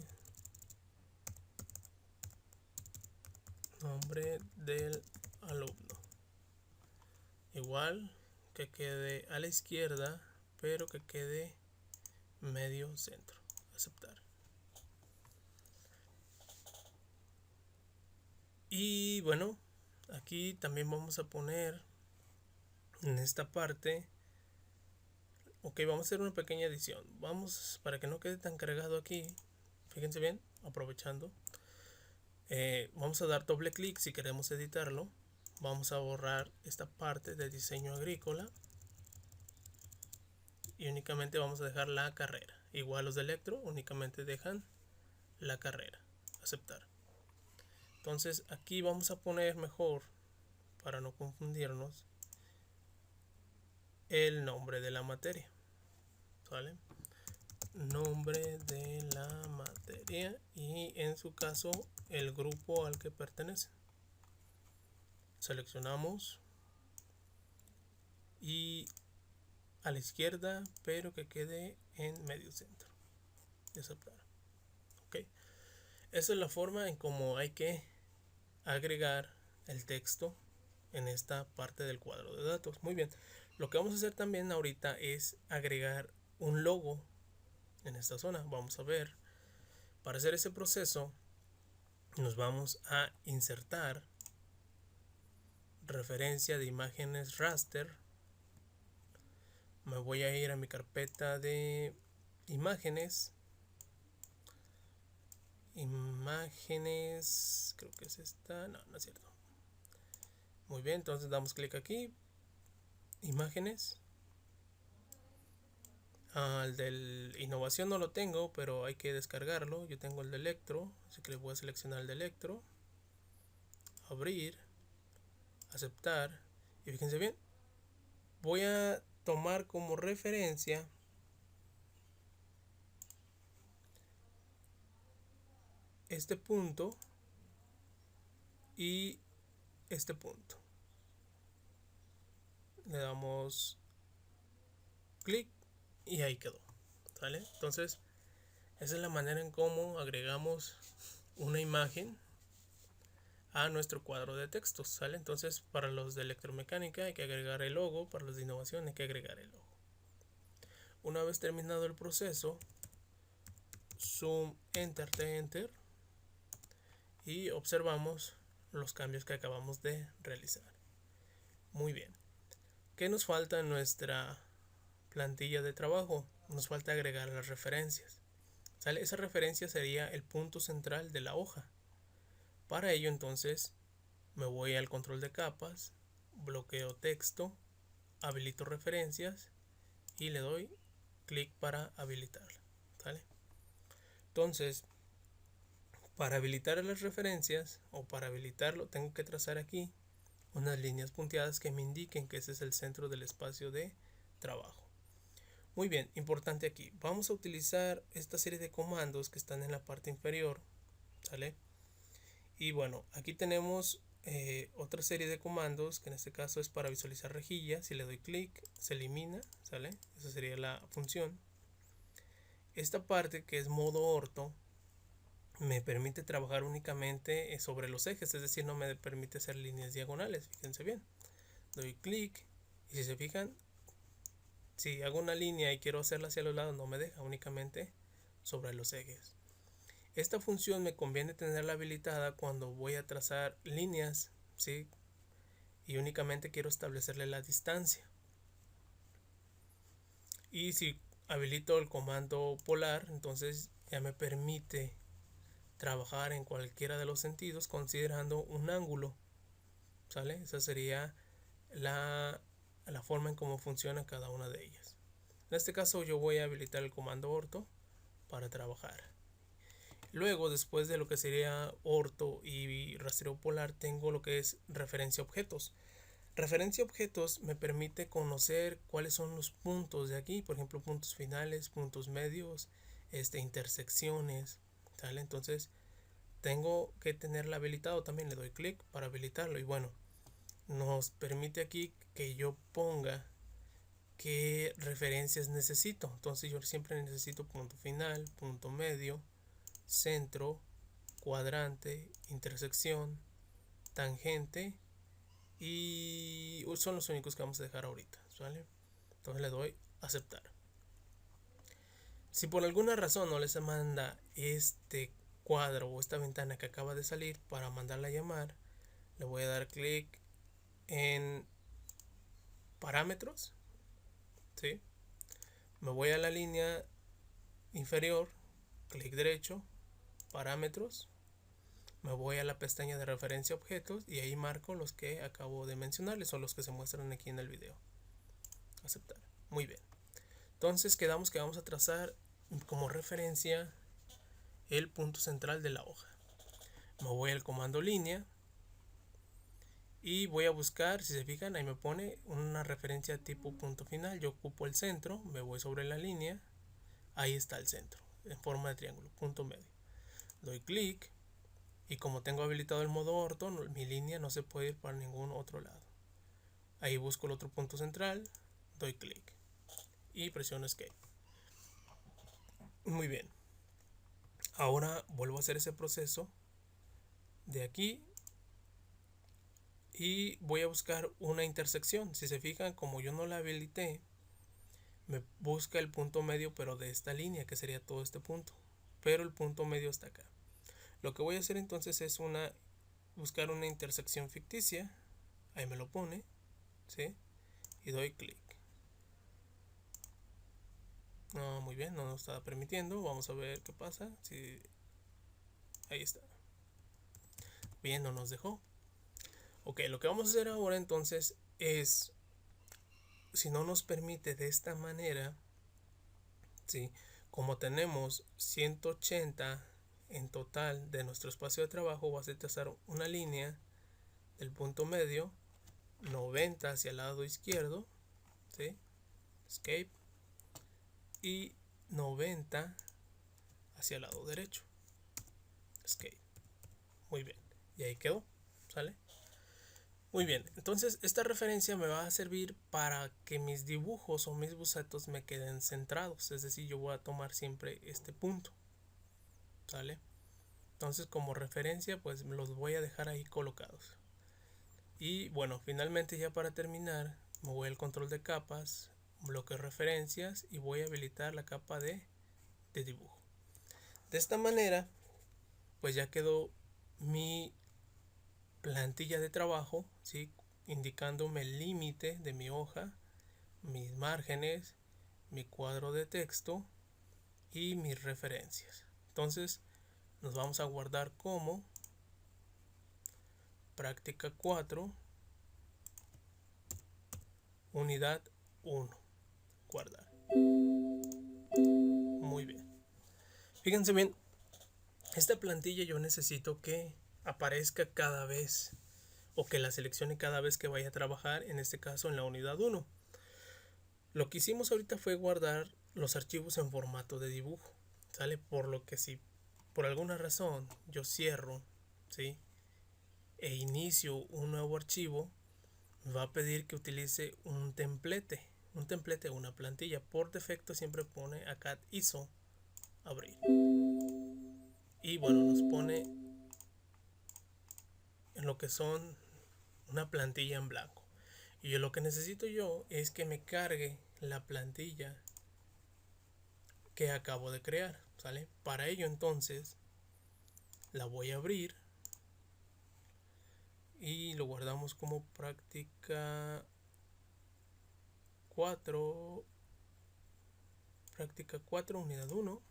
A: del alumno. Igual que quede a la izquierda, pero que quede medio centro. Aceptar. Y bueno, aquí también vamos a poner en esta parte, ok, vamos a hacer una pequeña edición. Vamos, para que no quede tan cargado aquí, fíjense bien, aprovechando, vamos a dar doble clic si queremos editarlo. Vamos a borrar esta parte de diseño agrícola y únicamente vamos a dejar la carrera. Igual los de electro únicamente dejan la carrera. Aceptar. Entonces aquí vamos a poner mejor, para no confundirnos, el nombre de la materia. ¿Vale? Nombre de la materia y en su caso el grupo al que pertenece. Seleccionamos y a la izquierda, pero que quede en medio centro. Y aceptar. ¿ok? Esa es la forma en cómo hay que agregar el texto en esta parte del cuadro de datos. Muy bien, lo que vamos a hacer también ahorita es agregar un logo en esta zona. Vamos a ver, para hacer ese proceso nos vamos a insertar referencia de imágenes raster. Me voy a ir a mi carpeta de imágenes, creo que es esta, no es cierto. Muy bien, entonces damos clic aquí, imágenes. El del innovación no lo tengo, pero hay que descargarlo. Yo tengo el de electro, así que le voy a seleccionar el de electro, abrir, aceptar, y fíjense bien, voy a tomar como referencia este punto y este punto. Le damos clic y ahí quedó, ¿sale? Entonces esa es la manera en cómo agregamos una imagen a nuestro cuadro de textos, ¿sale? Entonces para los de electromecánica hay que agregar el logo, para los de innovación hay que agregar el logo. Una vez terminado el proceso, zoom, enter, enter, y observamos los cambios que acabamos de realizar. Muy bien, ¿qué nos falta en nuestra plantilla de trabajo? Nos falta agregar las referencias, ¿sale? Esa referencia sería el punto central de la hoja. Para ello entonces me voy al control de capas, bloqueo texto, habilito referencias y le doy clic para habilitarla, ¿sale? Entonces, para habilitar las referencias o para habilitarlo tengo que trazar aquí unas líneas punteadas que me indiquen que ese es el centro del espacio de trabajo. Muy bien, importante aquí, vamos a utilizar esta serie de comandos que están en la parte inferior, ¿sale? Y bueno, aquí tenemos otra serie de comandos que en este caso es para visualizar rejillas. Si le doy clic se elimina, ¿sale? Esa sería la función. Esta parte que es modo orto me permite trabajar únicamente sobre los ejes, es decir, no me permite hacer líneas diagonales. Fíjense bien, doy clic y si se fijan, si hago una línea y quiero hacerla hacia los lados no me deja, únicamente sobre los ejes. Esta función me conviene tenerla habilitada cuando voy a trazar líneas, ¿sí? Y únicamente quiero establecerle la distancia. Y si habilito el comando polar, entonces ya me permite trabajar en cualquiera de los sentidos considerando un ángulo, ¿sale? Esa sería la forma en cómo funciona cada una de ellas. En este caso yo voy a habilitar el comando orto para trabajar. Luego, después de lo que sería orto y rastreo polar, tengo lo que es referencia objetos. Referencia objetos me permite conocer cuáles son los puntos de aquí, por ejemplo, puntos finales, puntos medios, intersecciones, ¿sale? Entonces, tengo que tenerla habilitado, también le doy clic para habilitarlo y bueno, nos permite aquí que yo ponga qué referencias necesito. Entonces yo siempre necesito punto final, punto medio, centro, cuadrante, intersección, tangente y son los únicos que vamos a dejar ahorita, ¿vale? Entonces le doy aceptar. Si por alguna razón no les manda este cuadro o esta ventana que acaba de salir para mandarla a llamar, le voy a dar clic en parámetros, ¿sí? Me voy a la línea inferior, clic derecho, parámetros, me voy a la pestaña de referencia objetos y ahí marco los que acabo de mencionarles o los que se muestran aquí en el video. Aceptar. Muy bien. Entonces quedamos que vamos a trazar como referencia el punto central de la hoja. Me voy al comando línea y voy a buscar, si se fijan, ahí me pone una referencia tipo punto final. Yo ocupo el centro, me voy sobre la línea, ahí está el centro, en forma de triángulo, punto medio. Doy clic y como tengo habilitado el modo orto, mi línea no se puede ir para ningún otro lado. Ahí busco el otro punto central, doy clic y presiono escape. Muy bien. Ahora vuelvo a hacer ese proceso de aquí y voy a buscar una intersección. Si se fijan, como yo no la habilité, me busca el punto medio, pero de esta línea, que sería todo este punto, pero el punto medio está acá. Lo que voy a hacer entonces es buscar una intersección ficticia. Ahí me lo pone, ¿sí? Y doy clic. No, muy bien, no nos está permitiendo. Vamos a ver qué pasa. Sí, ahí está. Bien, no nos dejó. Ok, lo que vamos a hacer ahora entonces es, si no nos permite de esta manera, ¿sí? Como tenemos 180 en total de nuestro espacio de trabajo, vas a trazar una línea del punto medio, 90 hacia el lado izquierdo, ¿sí? Escape, y 90 hacia el lado derecho, Escape. Muy bien, y ahí quedó, ¿sale? Muy bien, entonces esta referencia me va a servir para que mis dibujos o mis bocetos me queden centrados, es decir, yo voy a tomar siempre este punto, ¿sale? Entonces como referencia pues los voy a dejar ahí colocados. Y bueno, finalmente ya para terminar me voy al control de capas, bloque referencias y voy a habilitar la capa de dibujo. De esta manera pues ya quedó mi plantilla de trabajo, ¿sí? Indicándome el límite de mi hoja, mis márgenes, mi cuadro de texto y mis referencias. Entonces nos vamos a guardar como práctica 4, unidad 1. Guardar. Muy bien. Fíjense bien, esta plantilla yo necesito que aparezca cada vez o que la seleccione cada vez que vaya a trabajar, en este caso en la unidad 1. Lo que hicimos ahorita fue guardar los archivos en formato de dibujo, ¿sale? Por lo que si por alguna razón yo cierro, ¿sí? E inicio un nuevo archivo, me va a pedir que utilice un templete, una plantilla. Por defecto siempre pone acá ISO abrir. Y bueno, nos pone en lo que son una plantilla en blanco. Y lo que necesito yo es que me cargue la plantilla que acabo de crear, ¿sale? Para ello entonces la voy a abrir y lo guardamos como práctica 4, unidad 1.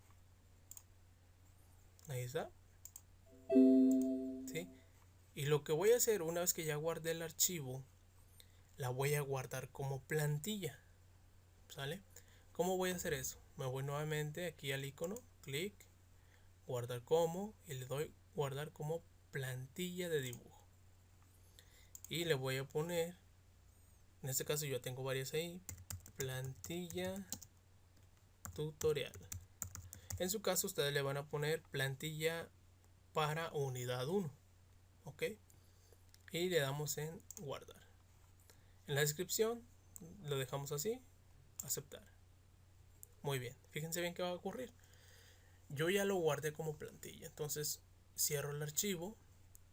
A: Ahí está, ¿sí? Y lo que voy a hacer una vez que ya guardé el archivo, la voy a guardar como plantilla, ¿sale? ¿Cómo voy a hacer eso? Me voy nuevamente aquí al icono, clic, guardar como, y le doy guardar como plantilla de dibujo. Y le voy a poner, en este caso yo tengo varias ahí, plantilla tutorial. En su caso ustedes le van a poner plantilla para unidad 1, ¿ok? Y le damos en guardar. En la descripción lo dejamos así, aceptar. Muy bien, fíjense bien qué va a ocurrir. Yo ya lo guardé como plantilla, entonces cierro el archivo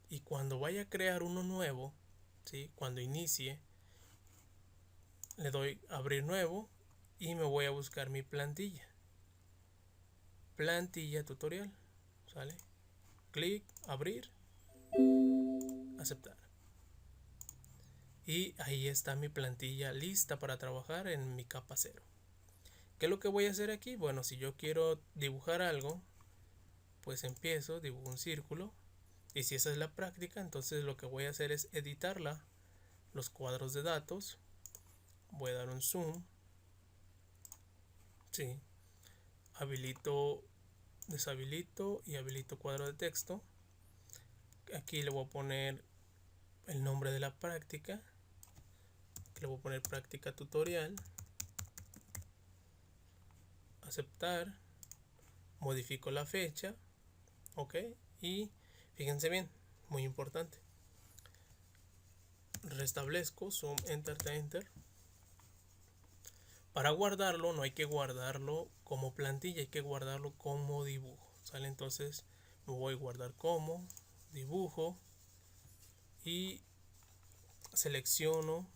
A: y cuando vaya a crear uno nuevo, ¿sí? Cuando inicie, le doy abrir nuevo y me voy a buscar mi plantilla. Plantilla tutorial, ¿sale? Clic, abrir, aceptar. Y ahí está mi plantilla lista para trabajar en mi capa 0. ¿Qué es lo que voy a hacer aquí? Bueno, si yo quiero dibujar algo, pues empiezo, dibujo un círculo. Y si esa es la práctica, entonces lo que voy a hacer es editarla, los cuadros de datos. Voy a dar un zoom. Sí. Habilito, deshabilito y habilito cuadro de texto. Aquí le voy a poner el nombre de la práctica. Aquí le voy a poner práctica tutorial. Aceptar. Modifico la fecha. Ok. Y fíjense bien, muy importante. Restablezco, zoom, enter, enter. Para guardarlo no hay que guardarlo como plantilla, hay que guardarlo como dibujo. ¿sale? Entonces me voy a guardar como, dibujo y selecciono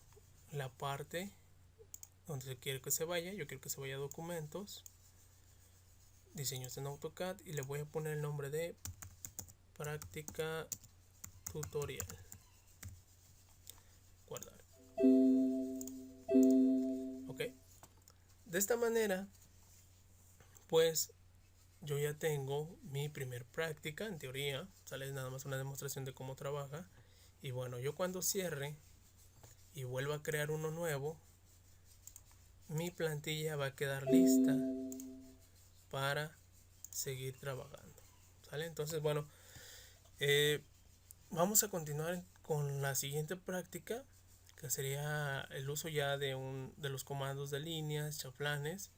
A: la parte donde quiero que se vaya. Yo quiero que se vaya a documentos, diseños en AutoCAD, y le voy a poner el nombre de práctica tutorial. Guardar. Ok, de esta manera pues yo ya tengo mi primer práctica. En teoría sale nada más una demostración de cómo trabaja, y bueno, yo cuando cierre y vuelva a crear uno nuevo, mi plantilla va a quedar lista para seguir trabajando, ¿sale? Entonces bueno, vamos a continuar con la siguiente práctica, que sería el uso ya de los comandos de líneas, chaflanes,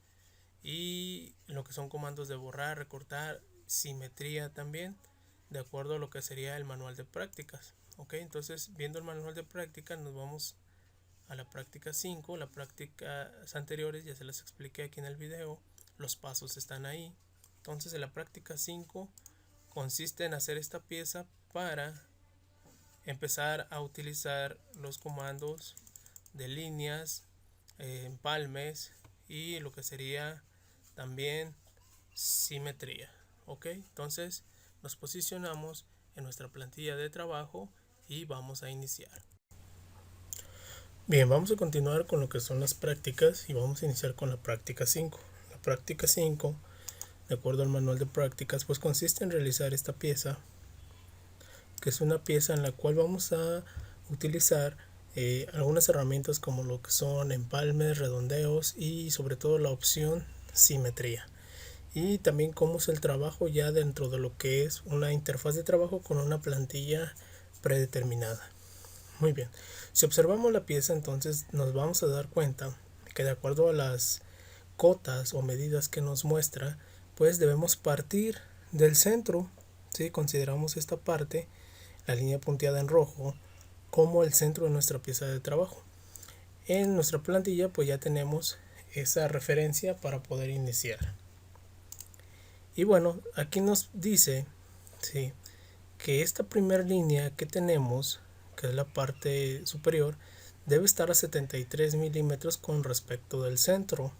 A: y lo que son comandos de borrar, recortar, simetría también, de acuerdo a lo que sería el manual de prácticas. Ok, entonces viendo el manual de prácticas nos vamos a la práctica 5. Las prácticas anteriores ya se las expliqué aquí en el video, los pasos están ahí. Entonces en la práctica 5 consiste en hacer esta pieza para empezar a utilizar los comandos de líneas, empalmes y lo que sería también simetría. Ok, entonces nos posicionamos en nuestra plantilla de trabajo y vamos a iniciar. Bien, vamos a continuar con lo que son las prácticas y vamos a iniciar con la práctica 5. La práctica 5, de acuerdo al manual de prácticas, pues consiste en realizar esta pieza, que es una pieza en la cual vamos a utilizar algunas herramientas como lo que son empalmes, redondeos y sobre todo la opción simetría, y también cómo es el trabajo ya dentro de lo que es una interfaz de trabajo con una plantilla predeterminada. Muy bien, si observamos la pieza, entonces nos vamos a dar cuenta que de acuerdo a las cotas o medidas que nos muestra, pues debemos partir del centro. Si consideramos esta parte, la línea punteada en rojo, como el centro de nuestra pieza de trabajo. En nuestra plantilla pues ya tenemos esa referencia para poder iniciar. Y bueno, aquí nos dice, ¿sí?, que esta primera línea que tenemos, que es la parte superior, debe estar a 73 milímetros con respecto del centro.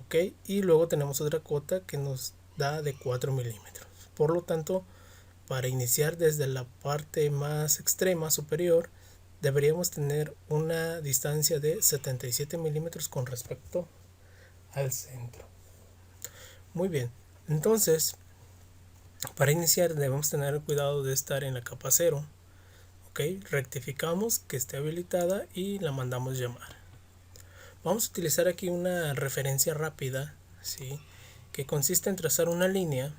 A: Ok, y luego tenemos otra cota que nos da de 4 milímetros. Por lo tanto, para iniciar desde la parte más extrema superior, deberíamos tener una distancia de 77 milímetros con respecto al centro. Muy bien, entonces para iniciar debemos tener cuidado de estar en la capa 0. Ok, rectificamos que esté habilitada y la mandamos llamar. Vamos a utilizar aquí una referencia rápida, ¿sí?, que consiste en trazar una línea.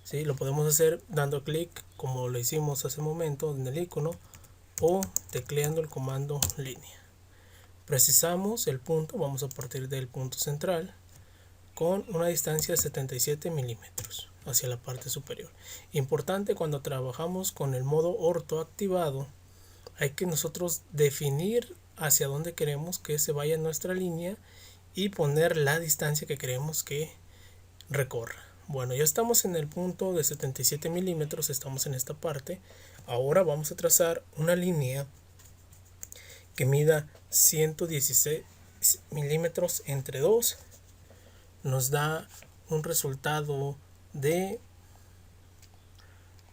A: ¿Sí? Lo podemos hacer dando clic como lo hicimos hace un momento en el icono, o tecleando el comando línea. Precisamos el punto, vamos a partir del punto central con una distancia de 77 milímetros hacia la parte superior. Importante cuando trabajamos con el modo orto activado, hay que nosotros definir hacia dónde queremos que se vaya nuestra línea y poner la distancia que queremos que recorra. Bueno, ya estamos en el punto de 77 milímetros, estamos en esta parte. Ahora vamos a trazar una línea que mida 116 milímetros entre 2. Nos da un resultado de,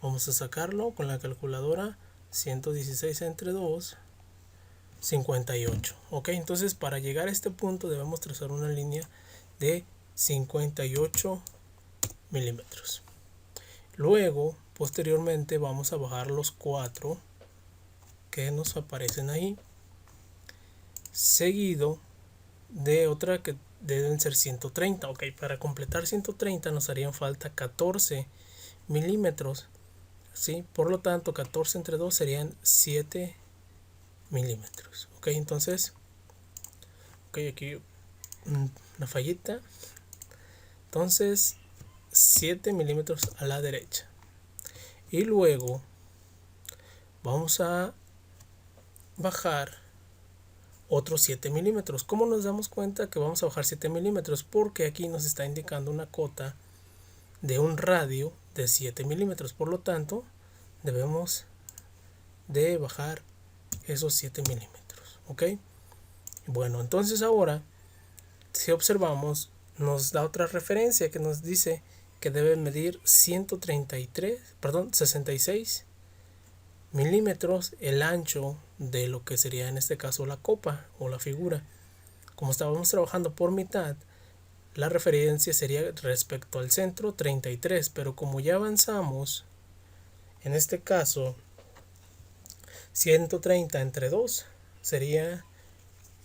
A: vamos a sacarlo con la calculadora, 116 entre 2, 58. Ok, entonces para llegar a este punto debemos trazar una línea de 58 milímetros. Luego, posteriormente, vamos a bajar los 4 que nos aparecen ahí, seguido de otra que deben ser 130. Ok, para completar 130 nos harían falta 14 milímetros. ¿Sí? Por lo tanto, 14 entre 2 serían 7 milímetros. Ok, entonces, aquí una fallita. Entonces, 7 milímetros a la derecha. Y luego vamos a bajar otros 7 milímetros. ¿Cómo nos damos cuenta que vamos a bajar 7 milímetros? Porque aquí nos está indicando una cota de un radio de 7 milímetros. Por lo tanto, debemos de bajar esos 7 milímetros. ¿Ok? Bueno, entonces ahora, si observamos, nos da otra referencia que nos dice que debe medir 66 milímetros el ancho de lo que sería en este caso la copa o la figura. Como estábamos trabajando por mitad, la referencia sería respecto al centro 33, pero como ya avanzamos, en este caso 130 entre 2 sería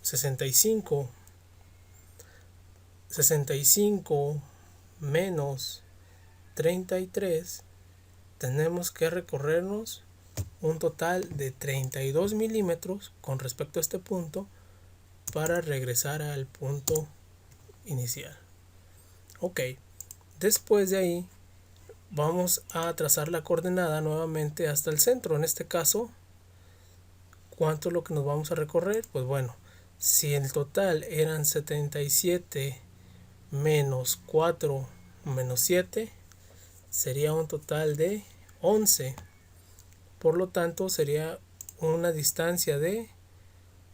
A: 65 menos 33, tenemos que recorrernos un total de 32 milímetros con respecto a este punto para regresar al punto inicial. Ok, después de ahí vamos a trazar la coordenada nuevamente hasta el centro. En este caso, ¿cuánto es lo que nos vamos a recorrer? Pues bueno, si el total eran 77 menos 4 menos 7, sería un total de 11. Por lo tanto, sería una distancia de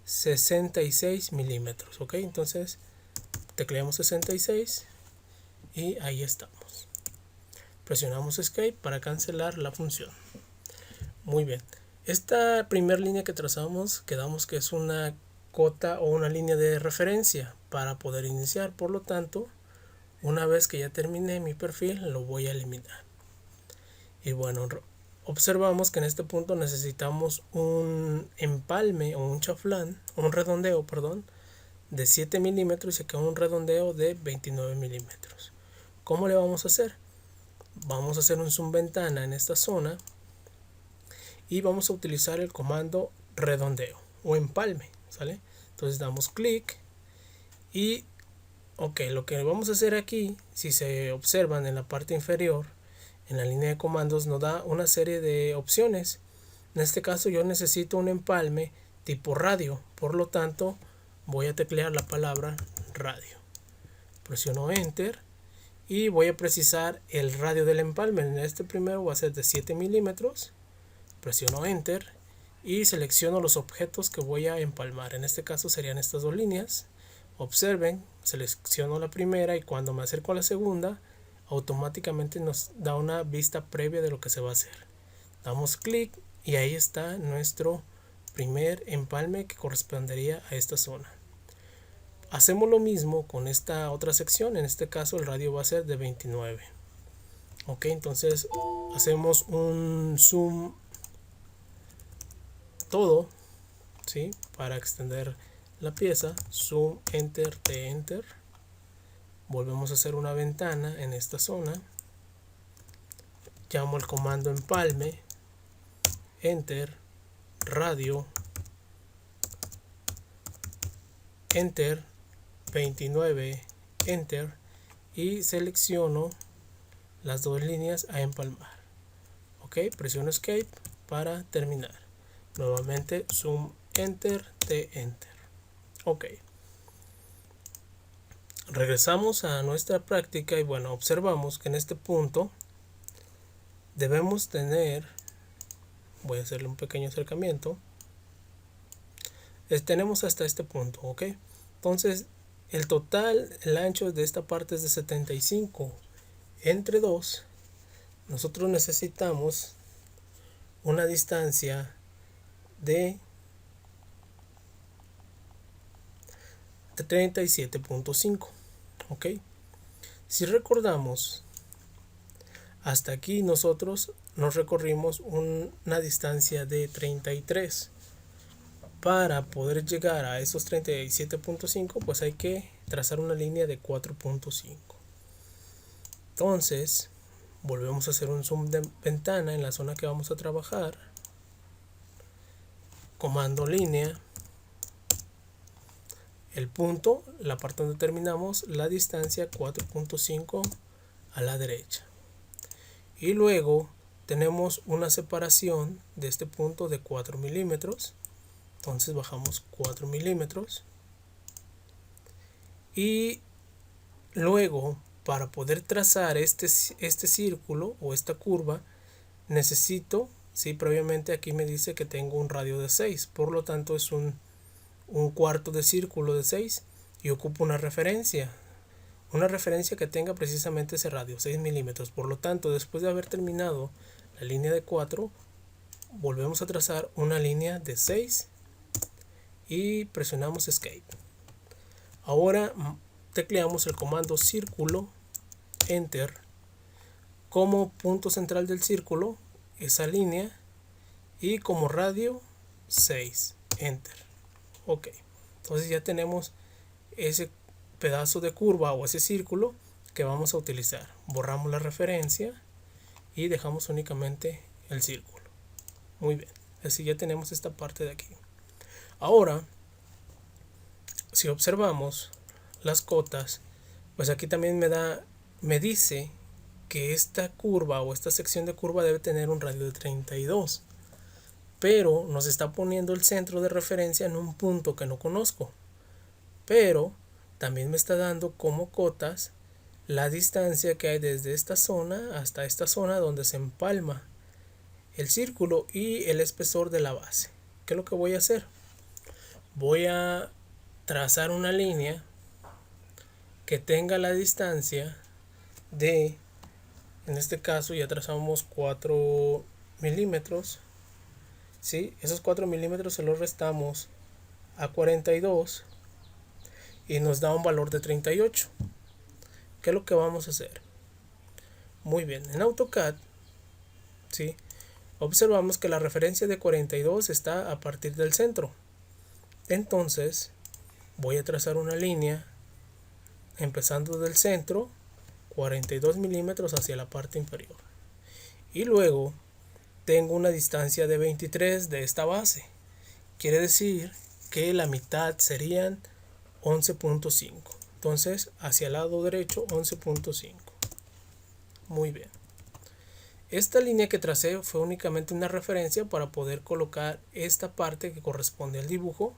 A: 66 milímetros. Ok, entonces tecleamos 66 y ahí estamos. Presionamos Escape para cancelar la función. Muy bien. Esta primera línea que trazamos, quedamos que es una cota o una línea de referencia para poder iniciar. Por lo tanto, una vez que ya terminé mi perfil, lo voy a eliminar. Y bueno, observamos que en este punto necesitamos un empalme o un chaflán, un redondeo, perdón, de 7 milímetros y se queda un redondeo de 29 milímetros. ¿Cómo le vamos a hacer? Vamos a hacer un zoom ventana en esta zona y vamos a utilizar el comando redondeo o empalme, ¿sale? Entonces damos clic y ok, lo que vamos a hacer aquí, si se observan en la parte inferior, en la línea de comandos nos da una serie de opciones. En este caso yo necesito un empalme tipo radio, por lo tanto voy a teclear la palabra radio. Presiono Enter y voy a precisar el radio del empalme. En este primero va a ser de 7 milímetros. Presiono Enter y selecciono los objetos que voy a empalmar. En este caso serían estas dos líneas. Observen, selecciono la primera y cuando me acerco a la segunda, automáticamente nos da una vista previa de lo que se va a hacer. Damos clic y ahí está nuestro primer empalme que correspondería a esta zona. Hacemos lo mismo con esta otra sección. En este caso el radio va a ser de 29. Ok, entonces hacemos un zoom todo, ¿sí? Para extender la pieza. Zoom, enter, t enter. Volvemos a hacer una ventana en esta zona. Llamo el comando empalme, enter, radio, enter, 29, enter y selecciono las dos líneas a empalmar. Ok, presiono escape para terminar. Nuevamente zoom, enter, t enter. Ok, regresamos a nuestra práctica y bueno, observamos que en este punto debemos tener, voy a hacerle un pequeño acercamiento, tenemos hasta este punto. Ok, entonces el total, el ancho de esta parte es de 75 entre 2. Nosotros necesitamos una distancia de 37.5. ok, si recordamos, hasta aquí nosotros nos recorrimos una distancia de 33. Para poder llegar a esos 37.5, pues hay que trazar una línea de 4.5. Entonces volvemos a hacer un zoom de ventana en la zona que vamos a trabajar. Comando línea, el punto, la parte donde terminamos, la distancia 4.5 a la derecha. Y luego tenemos una separación de este punto de 4 milímetros. Entonces bajamos 4 milímetros. Y luego, para poder trazar este círculo o esta curva, necesito, sí, previamente aquí me dice que tengo un radio de 6, por lo tanto es un cuarto de círculo de 6 y ocupo una referencia que tenga precisamente ese radio, 6 milímetros. Por lo tanto, después de haber terminado la línea de 4, volvemos a trazar una línea de 6 y presionamos Escape. Ahora tecleamos el comando círculo, Enter, como punto central del círculo, esa línea, y como radio 6, Enter. Ok, entonces ya tenemos ese pedazo de curva o ese círculo que vamos a utilizar. Borramos la referencia y dejamos únicamente el círculo. Muy bien, así ya tenemos esta parte de aquí. Ahora, si observamos las cotas, pues aquí también me dice que esta curva o esta sección de curva debe tener un radio de 32, pero nos está poniendo el centro de referencia en un punto que no conozco, pero también me está dando como cotas la distancia que hay desde esta zona hasta esta zona donde se empalma el círculo y el espesor de la base. ¿Qué es lo que voy a hacer? Voy a trazar una línea que tenga la distancia de, en este caso ya trazamos 4 milímetros, ¿sí? Esos 4 milímetros se los restamos a 42 y nos da un valor de 38. ¿Qué es lo que vamos a hacer? Muy bien, en AutoCAD, ¿sí?, observamos que la referencia de 42 está a partir del centro. Entonces voy a trazar una línea empezando del centro, 42 milímetros hacia la parte inferior, y luego tengo una distancia de 23 de esta base. Quiere decir que la mitad serían 11.5. Entonces hacia el lado derecho 11.5. Muy bien. Esta línea que tracé fue únicamente una referencia para poder colocar esta parte que corresponde al dibujo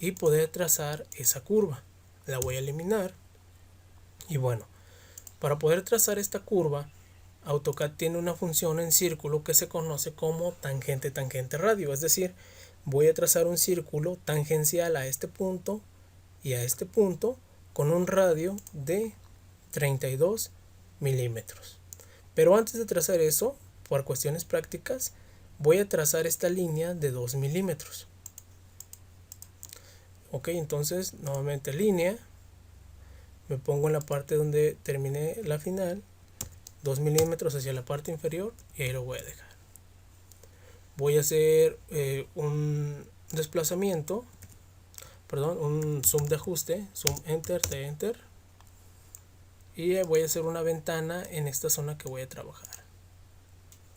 A: y poder trazar esa curva. La voy a eliminar. Y bueno, para poder trazar esta curva, AutoCAD tiene una función en círculo que se conoce como tangente radio. Es decir, voy a trazar un círculo tangencial a este punto y a este punto con un radio de 32 milímetros. Pero antes de trazar eso, por cuestiones prácticas, voy a trazar esta línea de 2 milímetros. Ok, entonces nuevamente línea, me pongo en la parte donde terminé la final, 2 milímetros hacia la parte inferior y ahí lo voy a dejar. Voy a hacer un desplazamiento, un zoom de ajuste, zoom enter, enter, y voy a hacer una ventana en esta zona que voy a trabajar.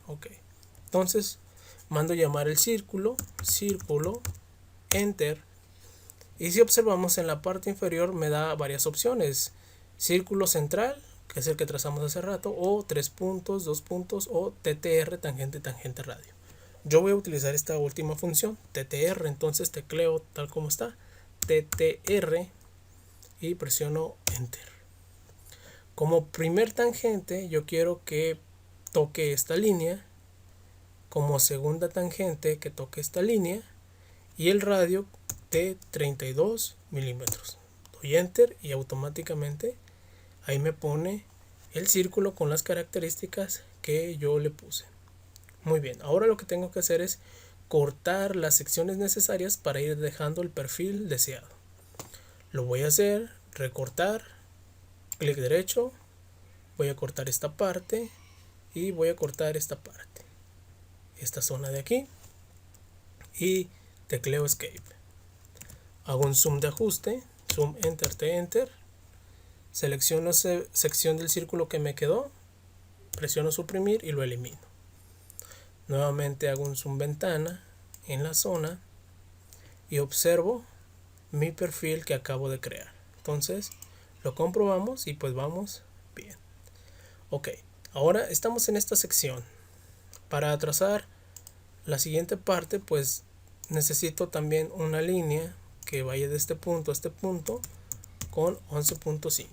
A: Ok, entonces mando llamar el círculo, enter, y si observamos en la parte inferior me da varias opciones: círculo central, que es el que trazamos hace rato, o 3 puntos, 2 puntos, o TTR, tangente radio. Yo voy a utilizar esta última función, TTR, entonces tecleo tal como está, TTR, y presiono enter. Como primer tangente yo quiero que toque esta línea, como segunda tangente que toque esta línea, y el radio de 32 milímetros. Doy enter y automáticamente ahí me pone el círculo con las características que yo le puse. Muy bien, ahora lo que tengo que hacer es cortar las secciones necesarias para ir dejando el perfil deseado. Lo voy a hacer, recortar, clic derecho, voy a cortar esta parte y voy a cortar esta parte, esta zona de aquí, y tecleo escape. Hago un zoom de ajuste, zoom enter, enter, selecciono esa sección del círculo que me quedó, presiono suprimir y lo elimino. Nuevamente hago un zoom ventana en la zona y observo mi perfil que acabo de crear. Entonces lo comprobamos y pues vamos bien. Ok, ahora estamos en esta sección. Para trazar la siguiente parte pues necesito también una línea que vaya de este punto a este punto con 11.5.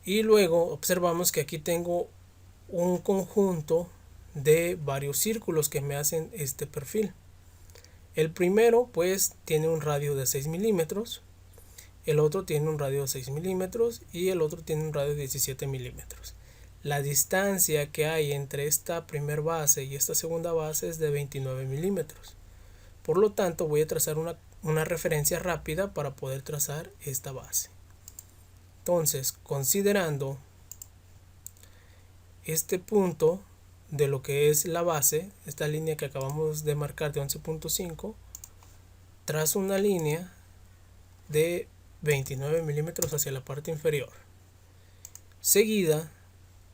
A: Y luego observamos que aquí tengo un conjunto de varios círculos que me hacen este perfil. El primero pues tiene un radio de 6 milímetros, el otro tiene un radio de 6 milímetros y el otro tiene un radio de 17 milímetros. La distancia que hay entre esta primera base y esta segunda base es de 29 milímetros. Por lo tanto voy a trazar una referencia rápida para poder trazar esta base. Entonces, considerando este punto de lo que es la base, esta línea que acabamos de marcar de 11.5, trazo una línea de 29 milímetros hacia la parte inferior. Seguida,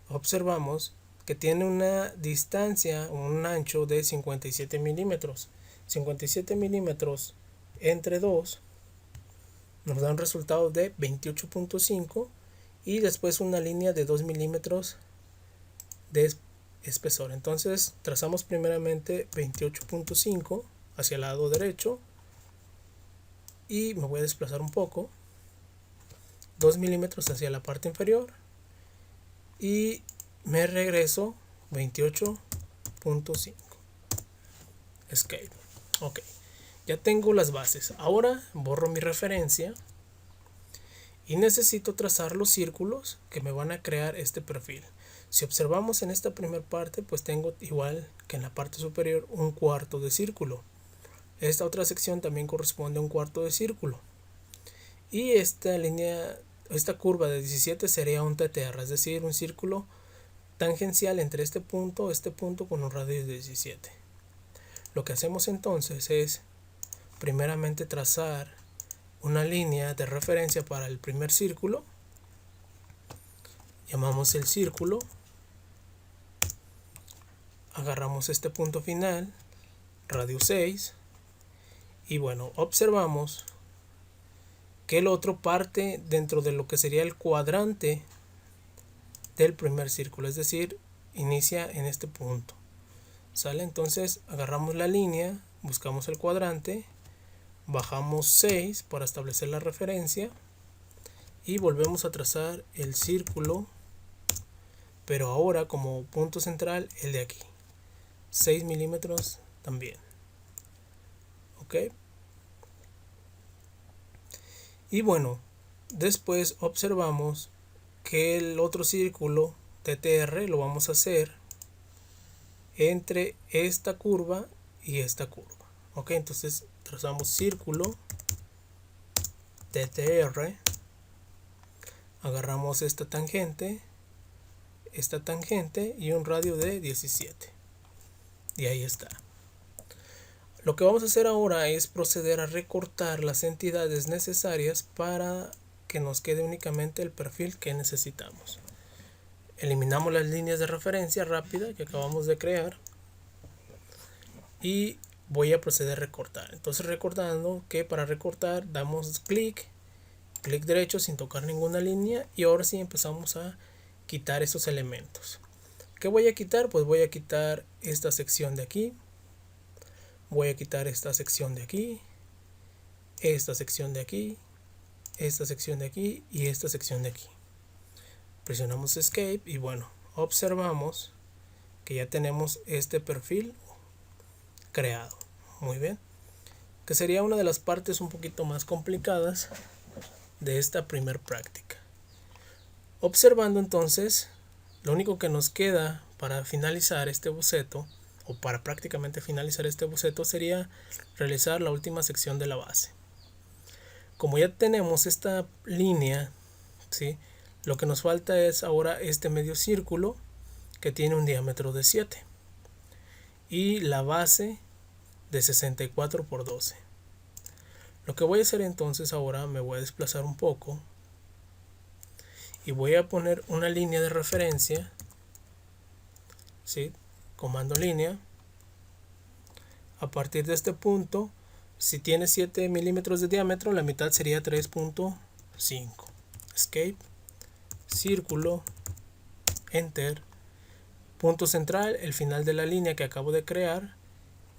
A: observamos que tiene una distancia, un ancho de 57 milímetros. 57 milímetros entre 2 nos da un resultado de 28.5 y después una línea de 2 milímetros de espesor. Entonces trazamos primeramente 28.5 hacia el lado derecho y me voy a desplazar un poco, 2 milímetros hacia la parte inferior y me regreso 28.5. Escape. Ok, ya tengo las bases. Ahora borro mi referencia y necesito trazar los círculos que me van a crear este perfil. Si observamos en esta primera parte, pues tengo igual que en la parte superior un cuarto de círculo. Esta otra sección también corresponde a un cuarto de círculo. Y esta línea, esta curva de 17 sería un TTR, es decir, un círculo tangencial entre este punto con un radio de 17. Lo que hacemos entonces es primeramente trazar una línea de referencia para el primer círculo. Llamamos el círculo. Agarramos este punto final, radio 6. Y bueno, observamos que el otro parte dentro de lo que sería el cuadrante del primer círculo, es decir, inicia en este punto. ¿Sale? Entonces agarramos la línea, buscamos el cuadrante, bajamos 6 para establecer la referencia y volvemos a trazar el círculo, pero ahora como punto central el de aquí, 6 milímetros también. Ok, y bueno, después observamos que el otro círculo TTR lo vamos a hacer entre esta curva y esta curva. Ok, entonces trazamos círculo TTR, agarramos esta tangente y un radio de 17 y ahí está. Lo que vamos a hacer ahora es proceder a recortar las entidades necesarias para que nos quede únicamente el perfil que necesitamos. Eliminamos las líneas de referencia rápida que acabamos de crear y voy a proceder a recortar. Entonces, recordando que para recortar damos clic derecho sin tocar ninguna línea y ahora sí empezamos a quitar esos elementos. ¿Qué voy a quitar? Pues voy a quitar esta sección de aquí, voy a quitar esta sección de aquí, esta sección de aquí, esta sección de aquí y esta sección de aquí. Presionamos escape y bueno, observamos que ya tenemos este perfil creado. Muy bien, que sería una de las partes un poquito más complicadas de esta primer práctica. Observando entonces, lo único que nos queda para finalizar este boceto, o para prácticamente finalizar este boceto, sería realizar la última sección de la base. Como ya tenemos esta línea, ¿sí?, lo que nos falta es ahora este medio círculo que tiene un diámetro de 7 y la base de 64 por 12. Lo que voy a hacer entonces ahora, me voy a desplazar un poco y voy a poner una línea de referencia, ¿sí?, comando línea. A partir de este punto, si tiene 7 milímetros de diámetro, la mitad sería 3.5. Escape, círculo, enter, punto central, el final de la línea que acabo de crear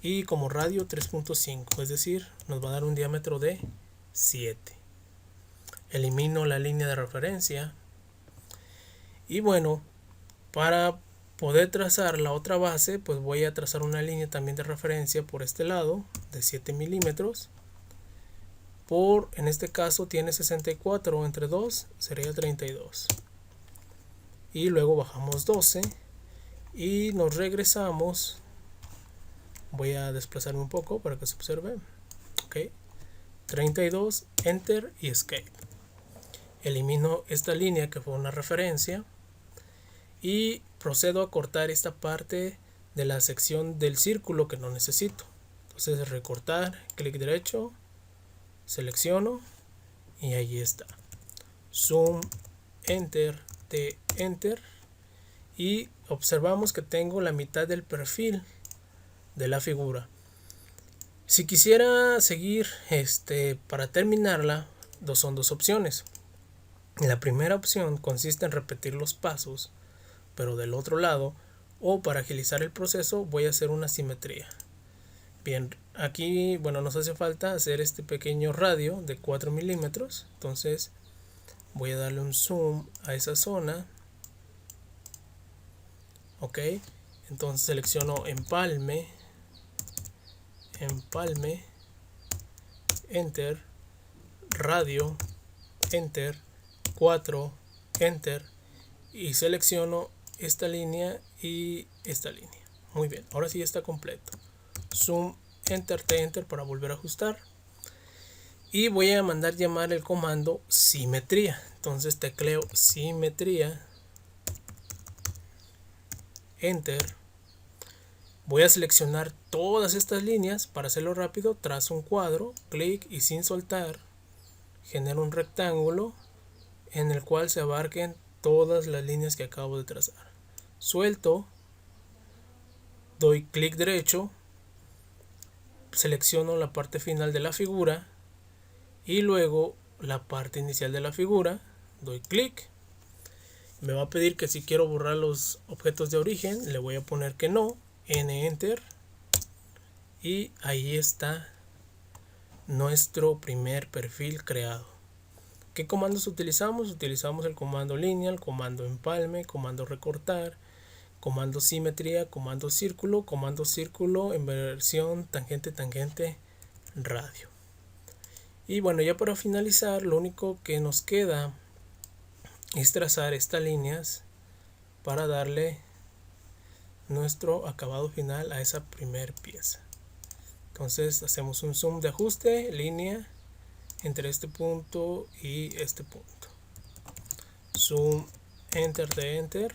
A: y como radio 3.5, es decir, nos va a dar un diámetro de 7. Elimino la línea de referencia Y bueno, para poder trazar la otra base, pues voy a trazar una línea también de referencia por este lado de 7 milímetros. En este caso tiene 64, entre 2 sería 32. Y luego bajamos 12 y nos regresamos. Voy a desplazarme un poco para que se observe. Ok, 32, enter y escape. Elimino esta línea que fue una referencia y procedo a cortar esta parte de la sección del círculo que no necesito. Entonces recortar, clic derecho, selecciono y ahí está. Zoom, enter, enter, y observamos que tengo la mitad del perfil de la figura. Si quisiera seguir para terminarla, son dos opciones. La primera opción consiste en repetir los pasos, pero del otro lado, o para agilizar el proceso voy a hacer una simetría. Bien, aquí nos hace falta hacer este pequeño radio de 4 milímetros. Entonces voy a darle un zoom a esa zona. Ok, entonces selecciono empalme, enter, radio, enter, 4, enter, y selecciono esta línea y esta línea. Muy bien, ahora sí está completo. Zoom, enter, enter para volver a ajustar. Y voy a mandar llamar el comando simetría. Entonces tecleo simetría, enter. Voy a seleccionar todas estas líneas. Para hacerlo rápido, trazo un cuadro, clic y sin soltar genero un rectángulo en el cual se abarquen todas las líneas que acabo de trazar. Suelto, doy clic derecho, selecciono la parte final de la figura y luego la parte inicial de la figura, doy clic. Me va a pedir que si quiero borrar los objetos de origen, le voy a poner que no, enter, y ahí está nuestro primer perfil creado. ¿Qué comandos utilizamos? Utilizamos el comando línea, el comando empalme, comando recortar, comando simetría, comando círculo en versión tangente radio. Y bueno, ya para finalizar, lo único que nos queda es trazar estas líneas para darle nuestro acabado final a esa primer pieza. Entonces hacemos un zoom de ajuste, línea entre este punto y este punto. Zoom, enter,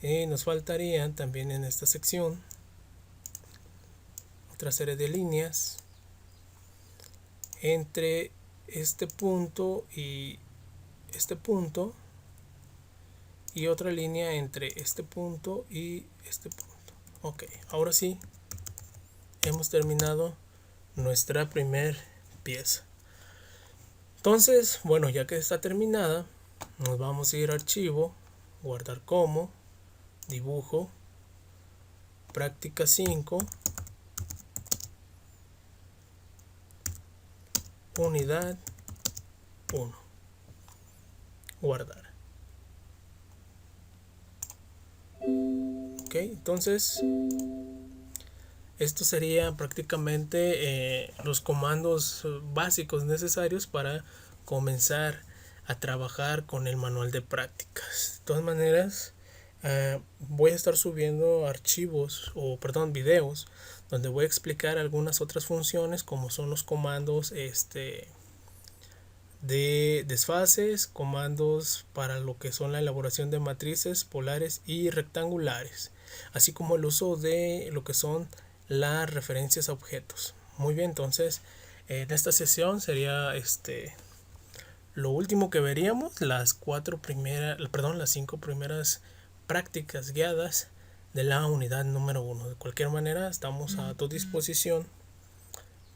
A: y nos faltarían también en esta sección otra serie de líneas entre este punto y este punto, y otra línea entre este punto y este punto. Ok, ahora sí hemos terminado nuestra primer pieza. Entonces, bueno, ya que está terminada, nos vamos a ir a archivo, guardar como, dibujo, práctica 5, unidad 1, guardar. Ok, entonces esto sería prácticamente los comandos básicos necesarios para comenzar a trabajar con el manual de prácticas. De todas maneras, voy a estar subiendo videos donde voy a explicar algunas otras funciones, como son los comandos de desfases, comandos para lo que son la elaboración de matrices polares y rectangulares, así como el uso de lo que son las referencias a objetos. Muy bien, entonces en esta sesión sería lo último que veríamos, las 5 primeras prácticas guiadas de la unidad número 1. De cualquier manera, estamos a tu disposición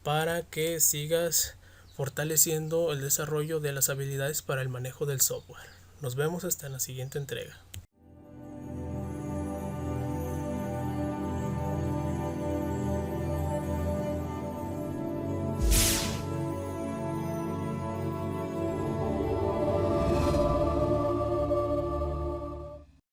A: para que sigas fortaleciendo el desarrollo de las habilidades para el manejo del software. Nos vemos hasta la siguiente entrega.